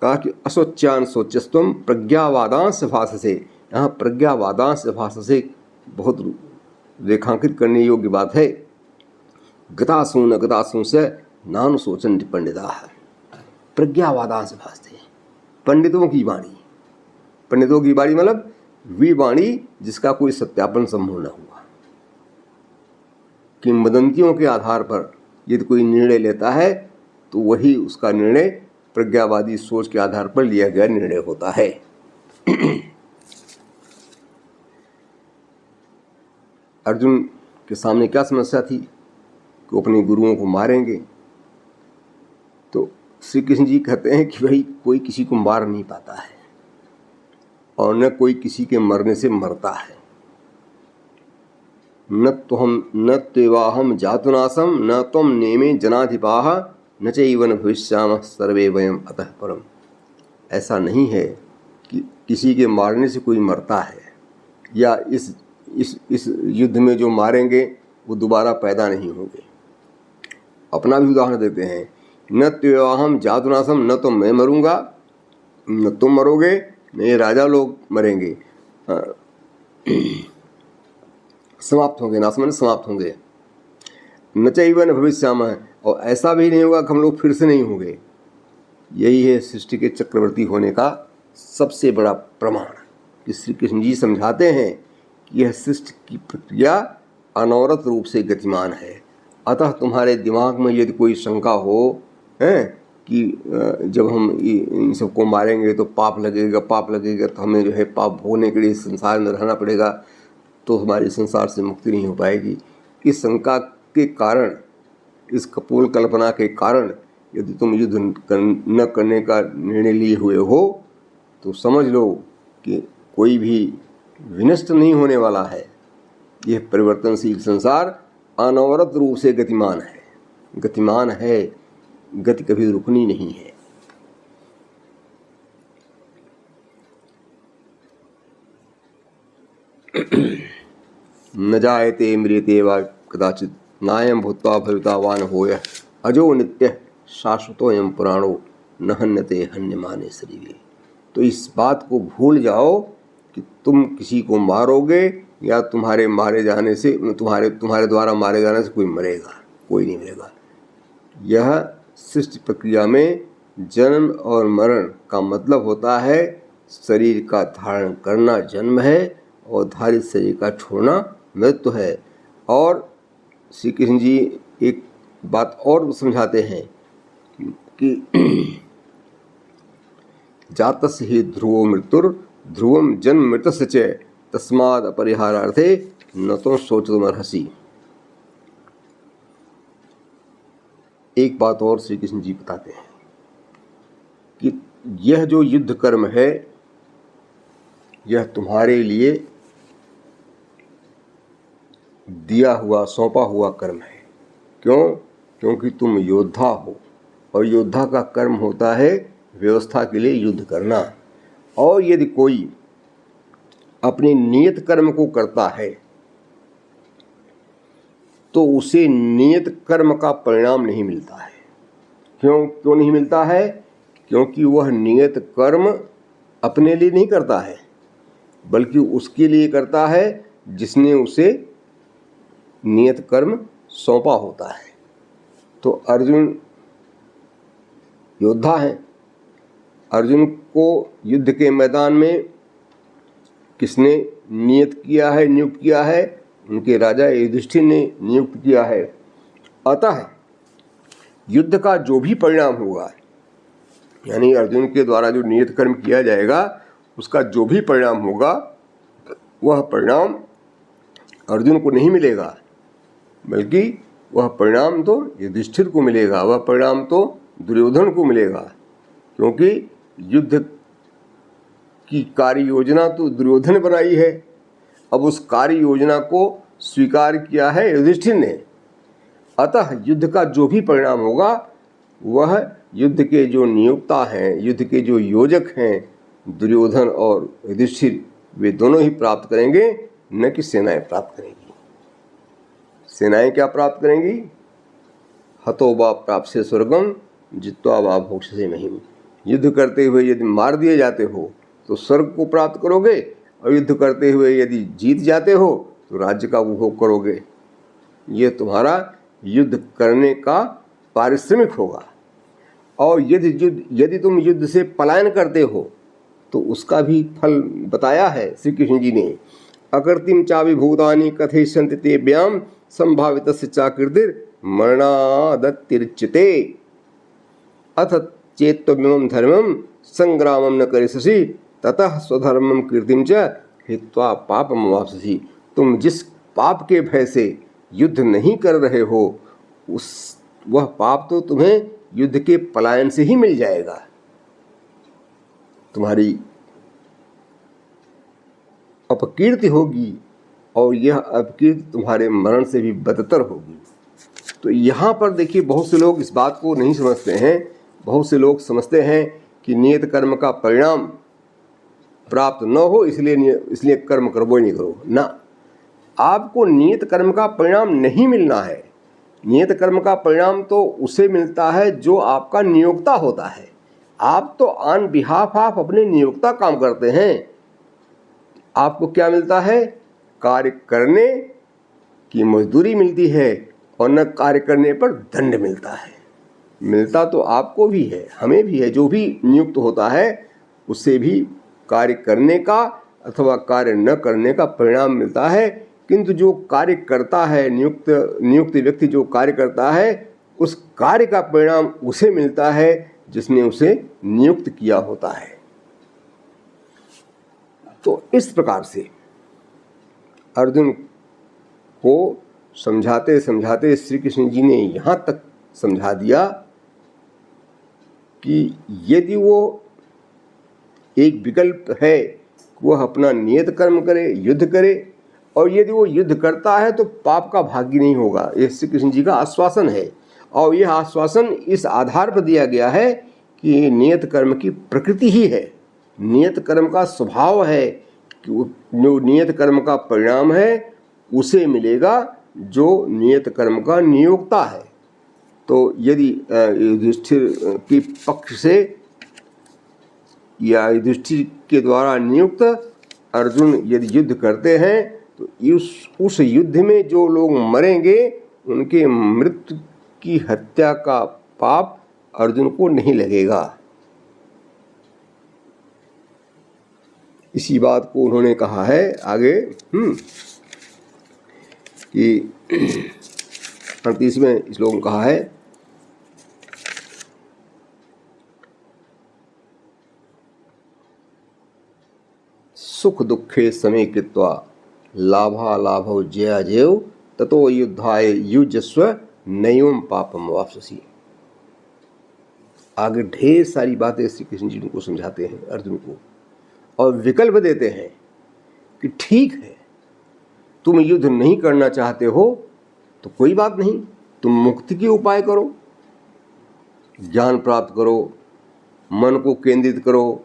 कहा कि असोच्यान सोच्यस्त्वम प्रज्ञावादांश भाषसे। यहाँ प्रज्ञावादांश भाषसे बहुत रेखांकित करने योग्य बात है। गतासून अगतासून से नानु सोचन पंडिता है। प्रज्ञावादांश भाषते, पंडितों की वाणी। पंडितों की वाणी मतलब वी वाणी जिसका कोई सत्यापन संभव न हुआ। किंवदंतियों के आधार पर यदि कोई निर्णय लेता है तो वही उसका निर्णय प्रज्ञावादी सोच के आधार पर लिया गया निर्णय होता है। अर्जुन के सामने क्या समस्या थी कि अपने गुरुओं को मारेंगे। तो श्री कृष्ण जी कहते हैं कि भाई कोई किसी को मार नहीं पाता है और न कोई किसी के मरने से मरता है। न त्वेवाहम जातुनासम न त्वम नेमे जनाधिपाः न चैव न भविष्यामः सर्वे वयम अतः परम। ऐसा नहीं है कि किसी के मारने से कोई मरता है, या इस युद्ध में जो मारेंगे वो दोबारा पैदा नहीं होंगे। अपना भी उदाहरण देते हैं, न त्वेवाहम जातुनासम, न तो मैं मरूंगा न तुम मरोगे, न ये राजा लोग मरेंगे, समाप्त होंगे, नासमन समाप्त होंगे। न चैव न भविष्यामः, और ऐसा भी नहीं होगा कि हम लोग फिर से नहीं होंगे। यही है सृष्टि के चक्रवर्ती होने का सबसे बड़ा प्रमाण कि श्री कृष्ण जी समझाते हैं कि यह सृष्टि की प्रक्रिया अनवरत रूप से गतिमान है। अतः तुम्हारे दिमाग में यदि कोई शंका हो है कि जब हम इन सबको मारेंगे तो पाप लगेगा तो हमें जो है पाप भोगने के लिए संसार में रहना पड़ेगा, तो हमारी संसार से मुक्ति नहीं हो पाएगी। इस शंका के कारण, इस कपोल कल्पना के कारण यदि तुम युद्ध न करने का निर्णय लिए हुए हो तो समझ लो कि कोई भी विनष्ट नहीं होने वाला है। यह परिवर्तनशील संसार अनवरत रूप से गतिमान है, गति कभी रुकनी नहीं है। न जायते म्रियते वा कदाचित् नायं भूत्वा भवितावान होयः अजो नित्यः शाश्वतोऽयं पुराणो न हन्यते हन्यमाने शरीरे। तो इस बात को भूल जाओ कि तुम किसी को मारोगे या तुम्हारे मारे जाने से तुम्हारे द्वारा मारे जाने से कोई मरेगा, कोई नहीं मरेगा। यह सृष्टि प्रक्रिया में जन्म और मरण का मतलब होता है शरीर का धारण करना जन्म है और धारित शरीर का छोड़ना मृत्यु है। और श्री कृष्ण जी एक बात और समझाते हैं कि जातस्य हि ध्रुवो मृत्युर ध्रुवम जन्म मृतस्य च तस्माद् अपरिहारार्थे न तो शोचितुमर्हसि। एक बात और श्री कृष्ण जी बताते हैं कि यह जो युद्ध कर्म है यह तुम्हारे लिए दिया हुआ सौंपा हुआ कर्म है। क्यों? क्योंकि तुम योद्धा हो और योद्धा का कर्म होता है व्यवस्था के लिए युद्ध करना। और यदि कोई अपने नियत कर्म को करता है तो उसे नियत कर्म का परिणाम नहीं मिलता है। क्यों नहीं मिलता है? क्योंकि वह नियत कर्म अपने लिए नहीं करता है बल्कि उसके लिए करता है जिसने उसे नियत कर्म सौंपा होता है। तो अर्जुन योद्धा हैं। अर्जुन को युद्ध के मैदान में किसने नियुक्त किया है? उनके राजा युधिष्ठिर ने नियुक्त किया है। अतः युद्ध का जो भी परिणाम होगा, यानी अर्जुन के द्वारा जो नियत कर्म किया जाएगा उसका जो भी परिणाम होगा वह परिणाम अर्जुन को नहीं मिलेगा बल्कि वह परिणाम तो युधिष्ठिर को मिलेगा, वह परिणाम तो दुर्योधन को मिलेगा। क्योंकि युद्ध की कार्य योजना तो दुर्योधन बनाई है, अब उस कार्य योजना को स्वीकार किया है युधिष्ठिर ने। अतः युद्ध का जो भी परिणाम होगा वह युद्ध के जो नियोक्ता हैं, युद्ध के जो योजक हैं दुर्योधन और युधिष्ठिर, वे दोनों ही प्राप्त करेंगे, न कि सेनाएं प्राप्त करेंगी। सेनाएं क्या प्राप्त करेंगी? हतो वा प्राप्स्ये स्वर्गम जित्वा वा भोक्ष्यसे महीम्। युद्ध करते हुए यदि मार दिए जाते हो तो स्वर्ग को प्राप्त करोगे और युद्ध करते हुए यदि जीत जाते हो तो राज्य का उपभोग करोगे। ये तुम्हारा युद्ध करने का पारिश्रमिक होगा। और यदि तुम युद्ध से पलायन करते हो तो उसका भी फल बताया है श्री कृष्ण जी ने। अकृतिम चाभिभूतानि कथयिष्यन्ति तेभ्यां संभावितस्य चाकृतिर् मरणादतिर्च्यते अथ चेत्त्वमिमं धर्मं संग्रामं न करिष्यसि ततः स्वधर्मं कीर्तिं च हित्वा पापमवाप्स्यसि। तुम जिस पाप के भय से युद्ध नहीं कर रहे हो वह पाप तो तुम्हें युद्ध के पलायन से ही मिल जाएगा। तुम्हारी अपकीर्ति होगी और यह अपकीर्ति तुम्हारे मरण से भी बदतर होगी। तो यहाँ पर देखिए, बहुत से लोग इस बात को नहीं समझते हैं। बहुत से लोग समझते हैं कि नियत कर्म का परिणाम प्राप्त न हो इसलिए कर्म करो ही नहीं करो ना। आपको नियत कर्म का परिणाम नहीं मिलना है। नियत कर्म का परिणाम तो उसे मिलता है जो आपका नियोक्ता होता है। आप तो ऑन बिहाफ ऑफ अपने नियोक्ता काम करते हैं। आपको क्या मिलता है? कार्य करने की मजदूरी मिलती है और न कार्य करने पर दंड मिलता है। मिलता तो आपको भी है, हमें भी है। जो भी नियुक्त होता है उससे भी कार्य करने का अथवा कार्य न करने का परिणाम मिलता है। किंतु जो कार्य करता है, नियुक्त व्यक्ति जो कार्य करता है, उस कार्य का परिणाम उसे मिलता है जिसने उसे नियुक्त किया होता है। तो इस प्रकार से अर्जुन को समझाते समझाते श्री कृष्ण जी ने यहाँ तक समझा दिया कि यदि वो एक विकल्प है कि वह अपना नियत कर्म करे, युद्ध करे, और यदि वो युद्ध करता है तो पाप का भागी नहीं होगा। यह श्री कृष्ण जी का आश्वासन है। और यह आश्वासन इस आधार पर दिया गया है कि नियत कर्म की प्रकृति ही है, नियत कर्म का स्वभाव है कि जो नियत कर्म का परिणाम है उसे मिलेगा जो नियत कर्म का नियोक्ता है। तो यदि युधिष्ठिर के पक्ष से या युधिष्ठिर के द्वारा नियुक्त अर्जुन यदि युद्ध करते हैं तो उस युद्ध में जो लोग मरेंगे उनके मृत्यु की हत्या का पाप अर्जुन को नहीं लगेगा। इसी बात को उन्होंने कहा है आगे कि 38वें श्लोक में कहा है सुख दुखे समे कृत्वा लाभा लाभो जया जयो ततो युद्धाय युजस्व नैवं पापम वापसी। आगे ढेर सारी बातें श्री कृष्ण जी को समझाते हैं अर्जुन को और विकल्प देते हैं कि ठीक है, तुम युद्ध नहीं करना चाहते हो तो कोई बात नहीं, तुम मुक्ति के उपाय करो, ज्ञान प्राप्त करो, मन को केंद्रित करो,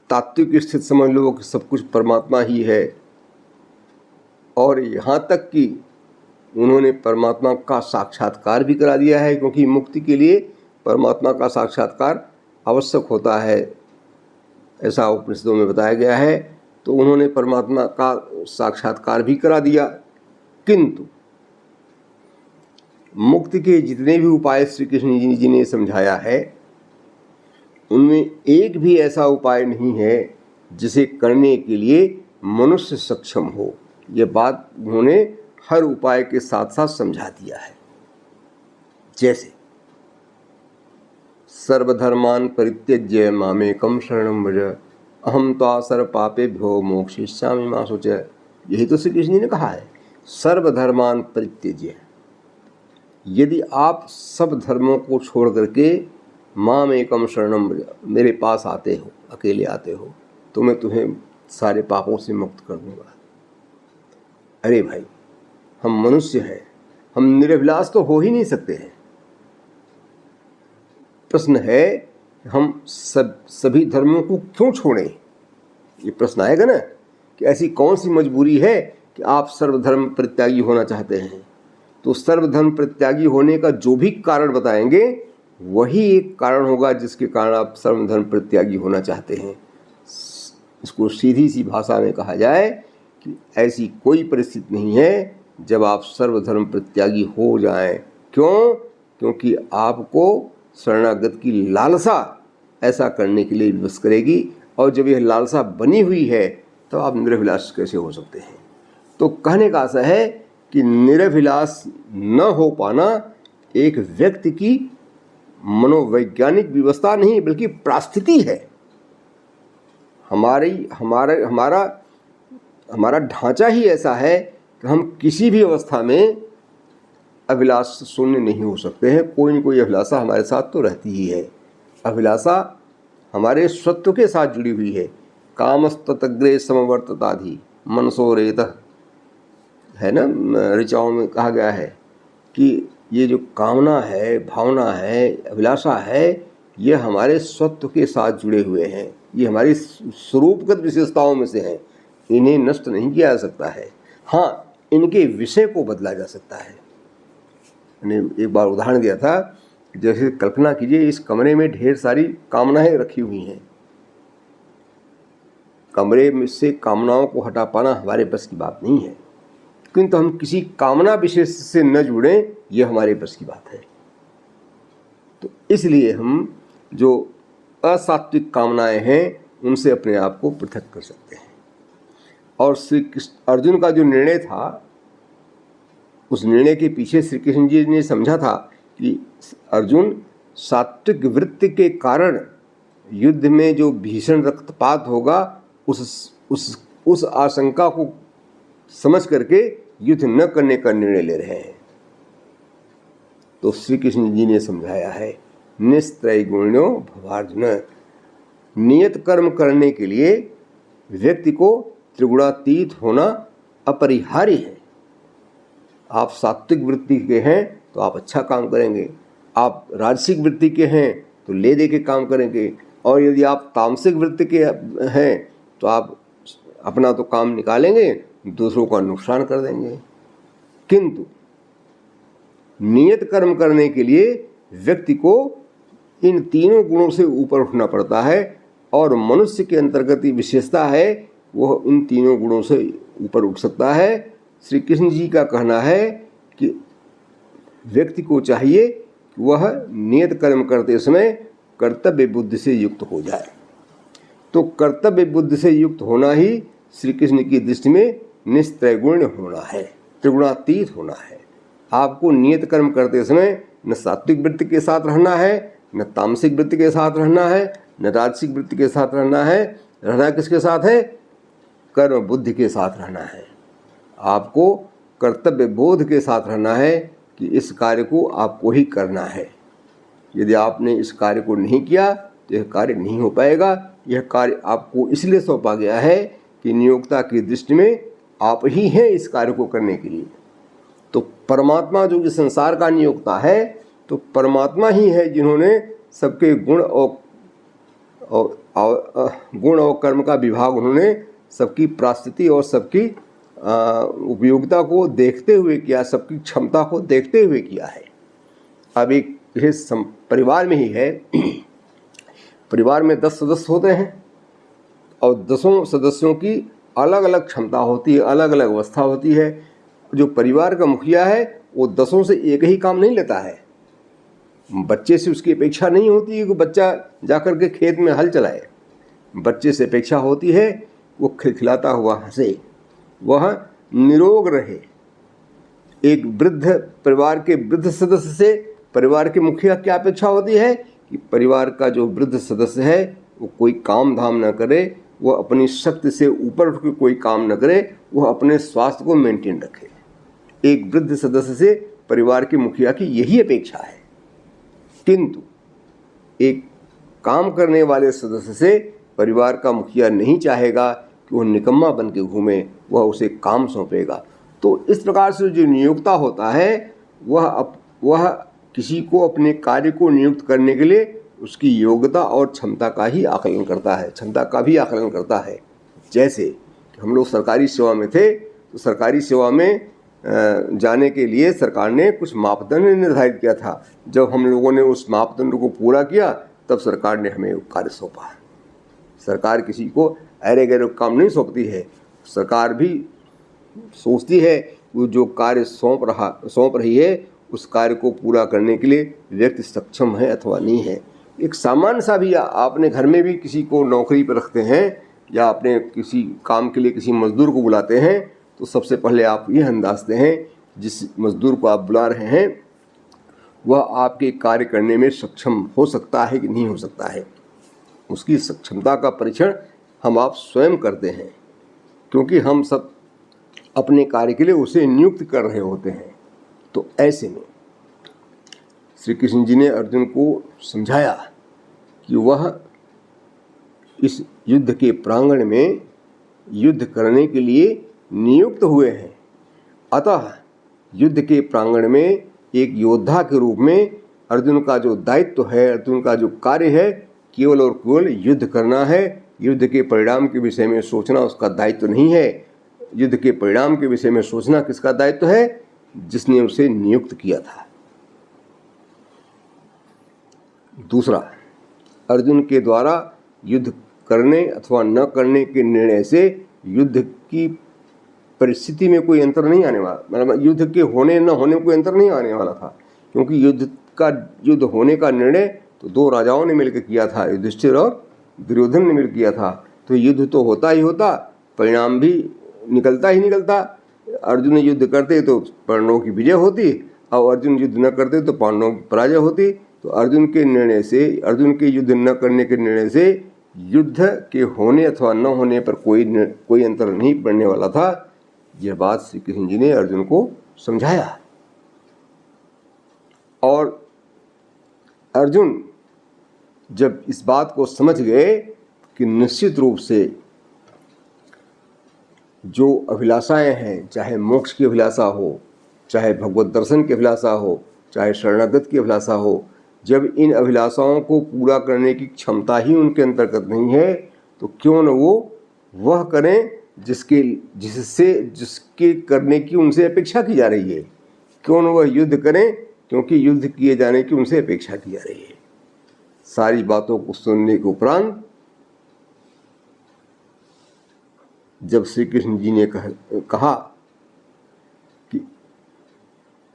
तात्विक स्थिति समझ लो कि सब कुछ परमात्मा ही है। और यहाँ तक कि उन्होंने परमात्मा का साक्षात्कार भी करा दिया है, क्योंकि मुक्ति के लिए परमात्मा का साक्षात्कार आवश्यक होता है, ऐसा उपनिषदों में बताया गया है। तो उन्होंने परमात्मा का साक्षात्कार भी करा दिया, किंतु मुक्ति के जितने भी उपाय श्री कृष्ण जी ने समझाया है उनमें एक भी ऐसा उपाय नहीं है जिसे करने के लिए मनुष्य सक्षम हो। यह बात उन्होंने हर उपाय के साथ साथ समझा दिया है। जैसे सर्वधर्मान परित्यज्य मामेकं शरणं व्रज अहम त्वा सर्व पापेभ्यो मोक्षयिष्यामि मा शुचः। यही तो श्री कृष्ण जी ने कहा है, सर्वधर्मान परित्यज्य। यदि आप सब धर्मों को छोड़ करके मामेकं शरणं व्रज, मेरे पास आते हो, अकेले आते हो, तो मैं तुम्हें सारे पापों से मुक्त कर दूंगा। अरे भाई, हम मनुष्य हैं, हम निरभिलाष तो हो ही नहीं सकते हैं। प्रश्न है हम सभी धर्मों को क्यों छोड़ें? ये प्रश्न आएगा ना कि ऐसी कौन सी मजबूरी है कि आप सर्वधर्म परित्यागी होना चाहते हैं। तो सर्वधर्म परित्यागी होने का जो भी कारण बताएंगे वही एक कारण होगा जिसके कारण आप सर्वधर्म परित्यागी होना चाहते हैं। इसको सीधी सी भाषा में कहा जाए कि ऐसी कोई परिस्थिति नहीं है जब आप सर्वधर्म परित्यागी हो जाएं। क्यों? क्योंकि आपको शरणागत की लालसा ऐसा करने के लिए विवश करेगी, और जब यह लालसा बनी हुई है तो आप निरभिलाष कैसे हो सकते हैं। तो कहने का आशा है कि निरभिलाष न हो पाना एक व्यक्ति की मनोवैज्ञानिक व्यवस्था नहीं बल्कि परिस्थिति है। हमारा ढांचा ही ऐसा है कि हम किसी भी अवस्था में अभिलाष शून्य नहीं हो सकते हैं। कोई न कोई अभिलाषा हमारे साथ तो रहती ही है। अभिलाषा हमारे स्वत्व के साथ जुड़ी हुई है। कामस्ततग्रे समवर्तताधि मनसो रेतः, है ना, ऋचाओं में कहा गया है कि ये जो कामना है, भावना है, अभिलाषा है, ये हमारे स्वत्व के साथ जुड़े हुए हैं। ये हमारी स्वरूपगत विशेषताओं में से हैं। इन्हें नष्ट नहीं किया जा सकता है। हाँ, इनके विषय को बदला जा सकता है। मैंने एक बार उदाहरण दिया था, जैसे कल्पना कीजिए इस कमरे में ढेर सारी कामनाएं रखी हुई हैं। कमरे में से कामनाओं को हटा पाना हमारे बस की बात नहीं है, किंतु हम किसी कामना विशेष से न जुड़ें, यह हमारे बस की बात है। तो इसलिए हम जो असात्विक कामनाएं हैं उनसे अपने आप को पृथक कर सकते हैं। और श्री कृष्ण अर्जुन का जो निर्णय था, उस निर्णय के पीछे श्री कृष्ण जी ने समझा था कि अर्जुन सात्विक वृत्ति के कारण युद्ध में जो भीषण रक्तपात होगा उस आशंका को समझ करके युद्ध न करने का निर्णय ले रहे हैं। तो श्री कृष्ण जी ने समझाया है, निस्त्रैगुण्यो भवार्जुन। नियत कर्म करने के लिए व्यक्ति को त्रिगुणातीत होना अपरिहार्य है। आप सात्विक वृत्ति के हैं तो आप अच्छा काम करेंगे, आप राजसिक वृत्ति के हैं तो ले दे के काम करेंगे, और यदि आप तामसिक वृत्ति के हैं तो आप अपना तो काम निकालेंगे, दूसरों का नुकसान कर देंगे। किंतु नियत कर्म करने के लिए व्यक्ति को इन तीनों गुणों से ऊपर उठना पड़ता है और मनुष्य के अंतर्गत विशेषता है वह इन तीनों गुणों से ऊपर उठ सकता है। श्री कृष्ण जी का कहना है कि व्यक्ति को चाहिए कि वह नियत कर्म करते समय कर्तव्य बुद्धि से युक्त हो जाए। तो कर्तव्य बुद्धि से युक्त होना ही श्री कृष्ण की दृष्टि में निस्त्रैगुण्य होना है, त्रिगुणातीत होना है। आपको नियत कर्म करते समय न सात्विक वृत्ति के साथ रहना है, न तामसिक वृत्ति के साथ रहना है, न राजसिक वृत्ति के साथ रहना है। रहना किसके साथ है? कर्म बुद्धि के साथ रहना है। आपको कर्तव्य बोध के साथ रहना है कि इस कार्य को आपको ही करना है। यदि आपने इस कार्य को नहीं किया तो यह कार्य नहीं हो पाएगा। यह कार्य आपको इसलिए सौंपा गया है कि नियोक्ता की दृष्टि में आप ही हैं इस कार्य को करने के लिए। तो परमात्मा जो इस संसार का नियोक्ता है, तो परमात्मा ही है जिन्होंने सबके गुण और कर्म का विभाग उन्होंने सबकी प्रास्थिति और सबकी उपयोगिता को देखते हुए किया, सबकी क्षमता को देखते हुए किया है। अब एक परिवार में ही है, परिवार में 10 सदस्य होते हैं और 10 सदस्यों की अलग अलग क्षमता होती है, अलग अलग अवस्था होती है। जो परिवार का मुखिया है वो 10 से एक ही काम नहीं लेता है। बच्चे से उसकी अपेक्षा नहीं होती है कि बच्चा जाकर के खेत में हल चलाए। बच्चे से अपेक्षा होती है वो खिलखिलाता हुआ हंसे, वह निरोग रहे। एक वृद्ध परिवार के वृद्ध सदस्य से परिवार के मुखिया क्या अपेक्षा होती है कि परिवार का जो वृद्ध सदस्य है वो कोई काम धाम न करे, वह अपनी शक्ति से ऊपर उठ के कोई काम न करे, वह अपने स्वास्थ्य को मेंटेन रखे। एक वृद्ध सदस्य से परिवार के मुखिया की यही अपेक्षा है। किंतु एक काम करने वाले सदस्य से परिवार का मुखिया नहीं चाहेगा कि वह निकम्मा बन के घूमे, वह उसे काम सौंपेगा। तो इस प्रकार से जो नियोक्ता होता है वह किसी को अपने कार्य को नियुक्त करने के लिए उसकी योग्यता और क्षमता का ही आकलन करता है, क्षमता का भी आकलन करता है। जैसे हम लोग सरकारी सेवा में थे तो सरकारी सेवा में जाने के लिए सरकार ने कुछ मापदंड निर्धारित किया था। जब हम लोगों ने उस मापदंड को पूरा किया तब सरकार ने हमें कार्य सौंपा। सरकार किसी को अरे गैर काम नहीं सौंपती है। सरकार भी सोचती है वो जो कार्य सौंप रही है उस कार्य को पूरा करने के लिए व्यक्ति सक्षम है अथवा नहीं है। एक सामान्य सा भी आपने घर में भी किसी को नौकरी पर रखते हैं या आपने किसी काम के लिए किसी मजदूर को बुलाते हैं तो सबसे पहले आप ये अंदाजते हैं जिस मजदूर को आप बुला रहे हैं वह आपके कार्य करने में सक्षम हो सकता है कि नहीं हो सकता है। उसकी क्षमता का परीक्षण हम आप स्वयं करते हैं, क्योंकि हम सब अपने कार्य के लिए उसे नियुक्त कर रहे होते हैं। तो ऐसे में श्री कृष्ण जी ने अर्जुन को समझाया कि वह इस युद्ध के प्रांगण में युद्ध करने के लिए नियुक्त हुए हैं। अतः युद्ध के प्रांगण में एक योद्धा के रूप में अर्जुन का जो दायित्व है, अर्जुन का जो कार्य है, केवल और केवल युद्ध करना है। युद्ध के परिणाम के विषय में सोचना उसका दायित्व नहीं है। युद्ध के परिणाम के विषय में सोचना किसका दायित्व है? जिसने उसे नियुक्त किया था। दूसरा, अर्जुन के द्वारा युद्ध करने अथवा न करने के निर्णय से युद्ध की परिस्थिति में कोई अंतर नहीं आने वाला, मतलब युद्ध के होने न होने में कोई अंतर नहीं आने वाला था, क्योंकि युद्ध होने का निर्णय तो 2 राजाओं ने मिलकर किया था, युधिष्ठिर और दुर्योधन ने मिलकर किया था। तो युद्ध तो होता ही होता, परिणाम भी निकलता ही निकलता। अर्जुन युद्ध करते तो पांडवों की विजय होती और अर्जुन युद्ध न करते तो पांडवों की पराजय होती। तो अर्जुन के युद्ध न करने के निर्णय से युद्ध के होने अथवा न होने पर कोई अंतर नहीं पड़ने वाला था। यह बात श्री कृष्ण जी ने अर्जुन को समझाया और अर्जुन जब इस बात को समझ गए कि निश्चित रूप से जो अभिलाषाएं हैं, चाहे मोक्ष की अभिलाषा हो, चाहे भगवत दर्शन की अभिलाषा हो, चाहे शरणागत की अभिलाषा हो, जब इन अभिलाषाओं को पूरा करने की क्षमता ही उनके अंतर्गत नहीं है तो क्यों न वह करें जिसके करने की उनसे अपेक्षा की जा रही है। क्यों न वह युद्ध करें क्योंकि युद्ध किए जाने की उनसे अपेक्षा की जा रही है। सारी बातों को सुनने के उपरांत जब श्री कृष्ण जी ने कहा कि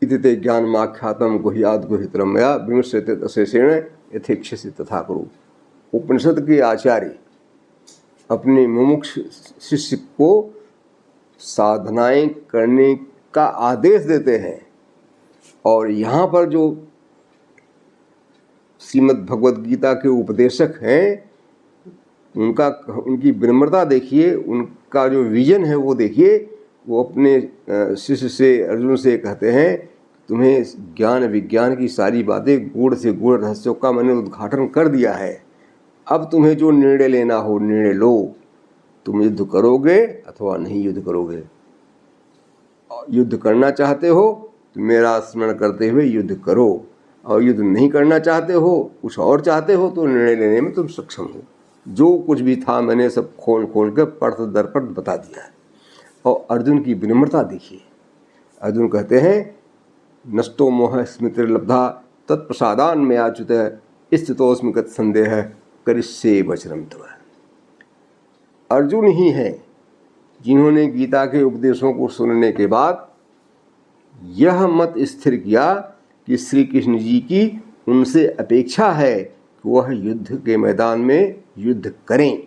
इति ज्ञानमाख्यातम गुह्यात् गुह्यतरम मया विमृश्यते अशेषेण यथेक्षसि तथा करो। उपनिषद के आचार्य अपने मुमुक्ष शिष्य को साधनाएं करने का आदेश देते हैं, और यहाँ पर जो श्रीमद् भगवद गीता के उपदेशक हैं उनकी विनम्रता देखिए, उनका जो विजन है वो देखिए। वो अपने शिष्य से अर्जुन से कहते हैं, तुम्हें ज्ञान विज्ञान की सारी बातें गूढ़ से गूढ़ रहस्यों का मैंने उद्घाटन कर दिया है, अब तुम्हें जो निर्णय लेना हो निर्णय लो। तुम युद्ध करोगे अथवा नहीं युद्ध करोगे। युद्ध करना चाहते हो तो मेरा स्मरण करते हुए युद्ध करो, और युद्ध नहीं करना चाहते हो, कुछ और चाहते हो, तो निर्णय लेने में तुम सक्षम हो। जो कुछ भी था मैंने सब खोल खोल कर परत दर परत बता दिया है। और अर्जुन की विनम्रता देखिए। अर्जुन कहते हैं, नष्टो मोह स्मृतिर्लब्धा तत्प्रसादान में आच्युत स्थितोस्मि गत संदेह करिष्ये वचनम तव। अर्जुन ही हैं जिन्होंने गीता के उपदेशों को सुनने के बाद यह मत स्थिर किया कि श्री कृष्ण जी की उनसे अपेक्षा है कि वह युद्ध के मैदान में युद्ध करें।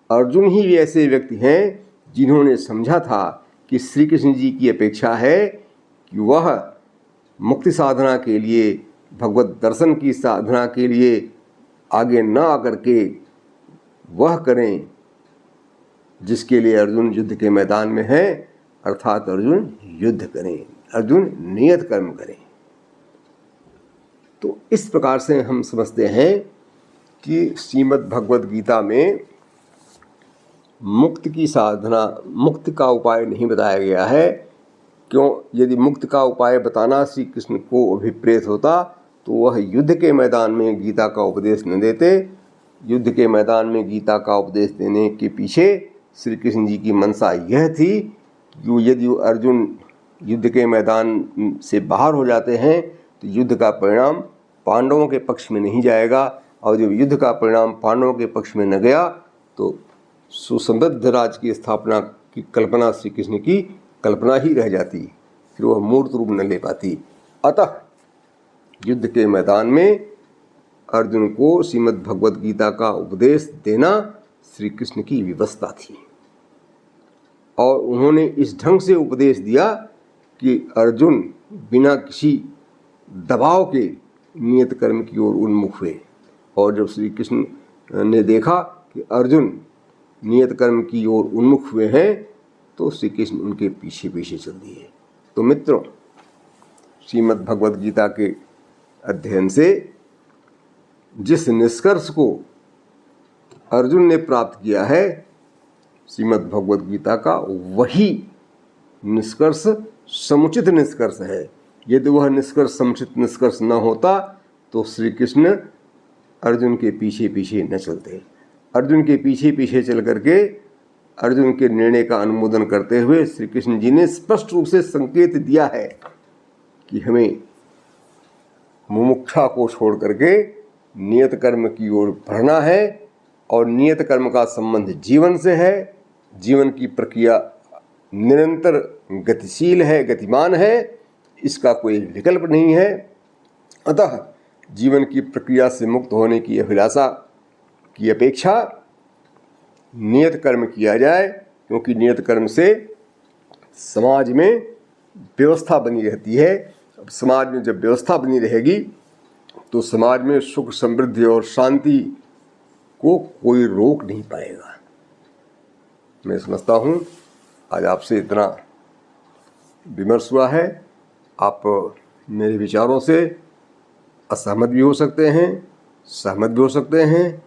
अर्जुन ही ऐसे व्यक्ति हैं जिन्होंने समझा था कि श्री कृष्ण जी की अपेक्षा है कि वह मुक्ति साधना के लिए, भगवत दर्शन की साधना के लिए आगे न आकर के वह करें जिसके लिए अर्जुन युद्ध के मैदान में है, अर्थात अर्जुन युद्ध करें, अर्जुन नियत कर्म करें। तो इस प्रकार से हम समझते हैं कि श्रीमद् भगवद गीता में मुक्त की साधना, मुक्त का उपाय नहीं बताया गया है। क्यों? यदि मुक्त का उपाय बताना श्री कृष्ण को अभिप्रेत होता तो वह युद्ध के मैदान में गीता का उपदेश न देते। युद्ध के मैदान में गीता का उपदेश देने के पीछे श्री कृष्ण जी की मंशा यह थी कि यदि अर्जुन युद्ध के मैदान से बाहर हो जाते हैं तो युद्ध का परिणाम पांडवों के पक्ष में नहीं जाएगा, और जब युद्ध का परिणाम पांडवों के पक्ष में न गया तो सुसमृद्ध राज की स्थापना की कल्पना श्री कृष्ण की कल्पना ही रह जाती, फिर वह मूर्त रूप न ले पाती। अतः युद्ध के मैदान में अर्जुन को श्रीमद् भगवद गीता का उपदेश देना श्री कृष्ण की व्यवस्था थी, और उन्होंने इस ढंग से उपदेश दिया कि अर्जुन बिना किसी दबाव के नियत कर्म की ओर उन्मुख हुए। और जब श्री कृष्ण ने देखा कि अर्जुन नियत कर्म की ओर उन्मुख हुए हैं तो श्री कृष्ण उनके पीछे पीछे चल दिए। तो मित्रों, श्रीमद् भगवद गीता के अध्ययन से जिस निष्कर्ष को अर्जुन ने प्राप्त किया है श्रीमद् भगवद गीता का, वही निष्कर्ष समुचित निष्कर्ष है। यदि वह निष्कर्ष समुचित निष्कर्ष न होता तो श्री कृष्ण अर्जुन के पीछे पीछे न चलते। अर्जुन के पीछे पीछे चल करके अर्जुन के निर्णय का अनुमोदन करते हुए श्री कृष्ण जी ने स्पष्ट रूप से संकेत दिया है कि हमें मुमुक्षा को छोड़ करके नियत कर्म की ओर बढ़ना है, और नियत कर्म का संबंध जीवन से है। जीवन की प्रक्रिया निरंतर गतिशील है, गतिमान है, इसका कोई विकल्प नहीं है। अतः जीवन की प्रक्रिया से मुक्त होने की अभिलाषा की अपेक्षा नियत कर्म किया जाए, क्योंकि नियत कर्म से समाज में व्यवस्था बनी रहती है। अब समाज में जब व्यवस्था बनी रहेगी तो समाज में सुख समृद्धि और शांति को कोई रोक नहीं पाएगा। मैं समझता हूँ आज आपसे इतना विमर्श हुआ है। आप मेरे विचारों से असहमत भी हो सकते हैं, सहमत भी हो सकते हैं,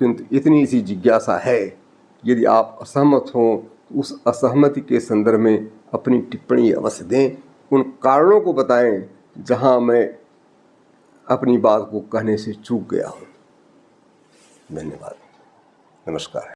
किंतु इतनी सी जिज्ञासा है, यदि आप असहमत हों तो उस असहमति के संदर्भ में अपनी टिप्पणी अवश्य दें, उन कारणों को बताएं जहां मैं अपनी बात को कहने से चूक गया हूं। धन्यवाद, नमस्कार।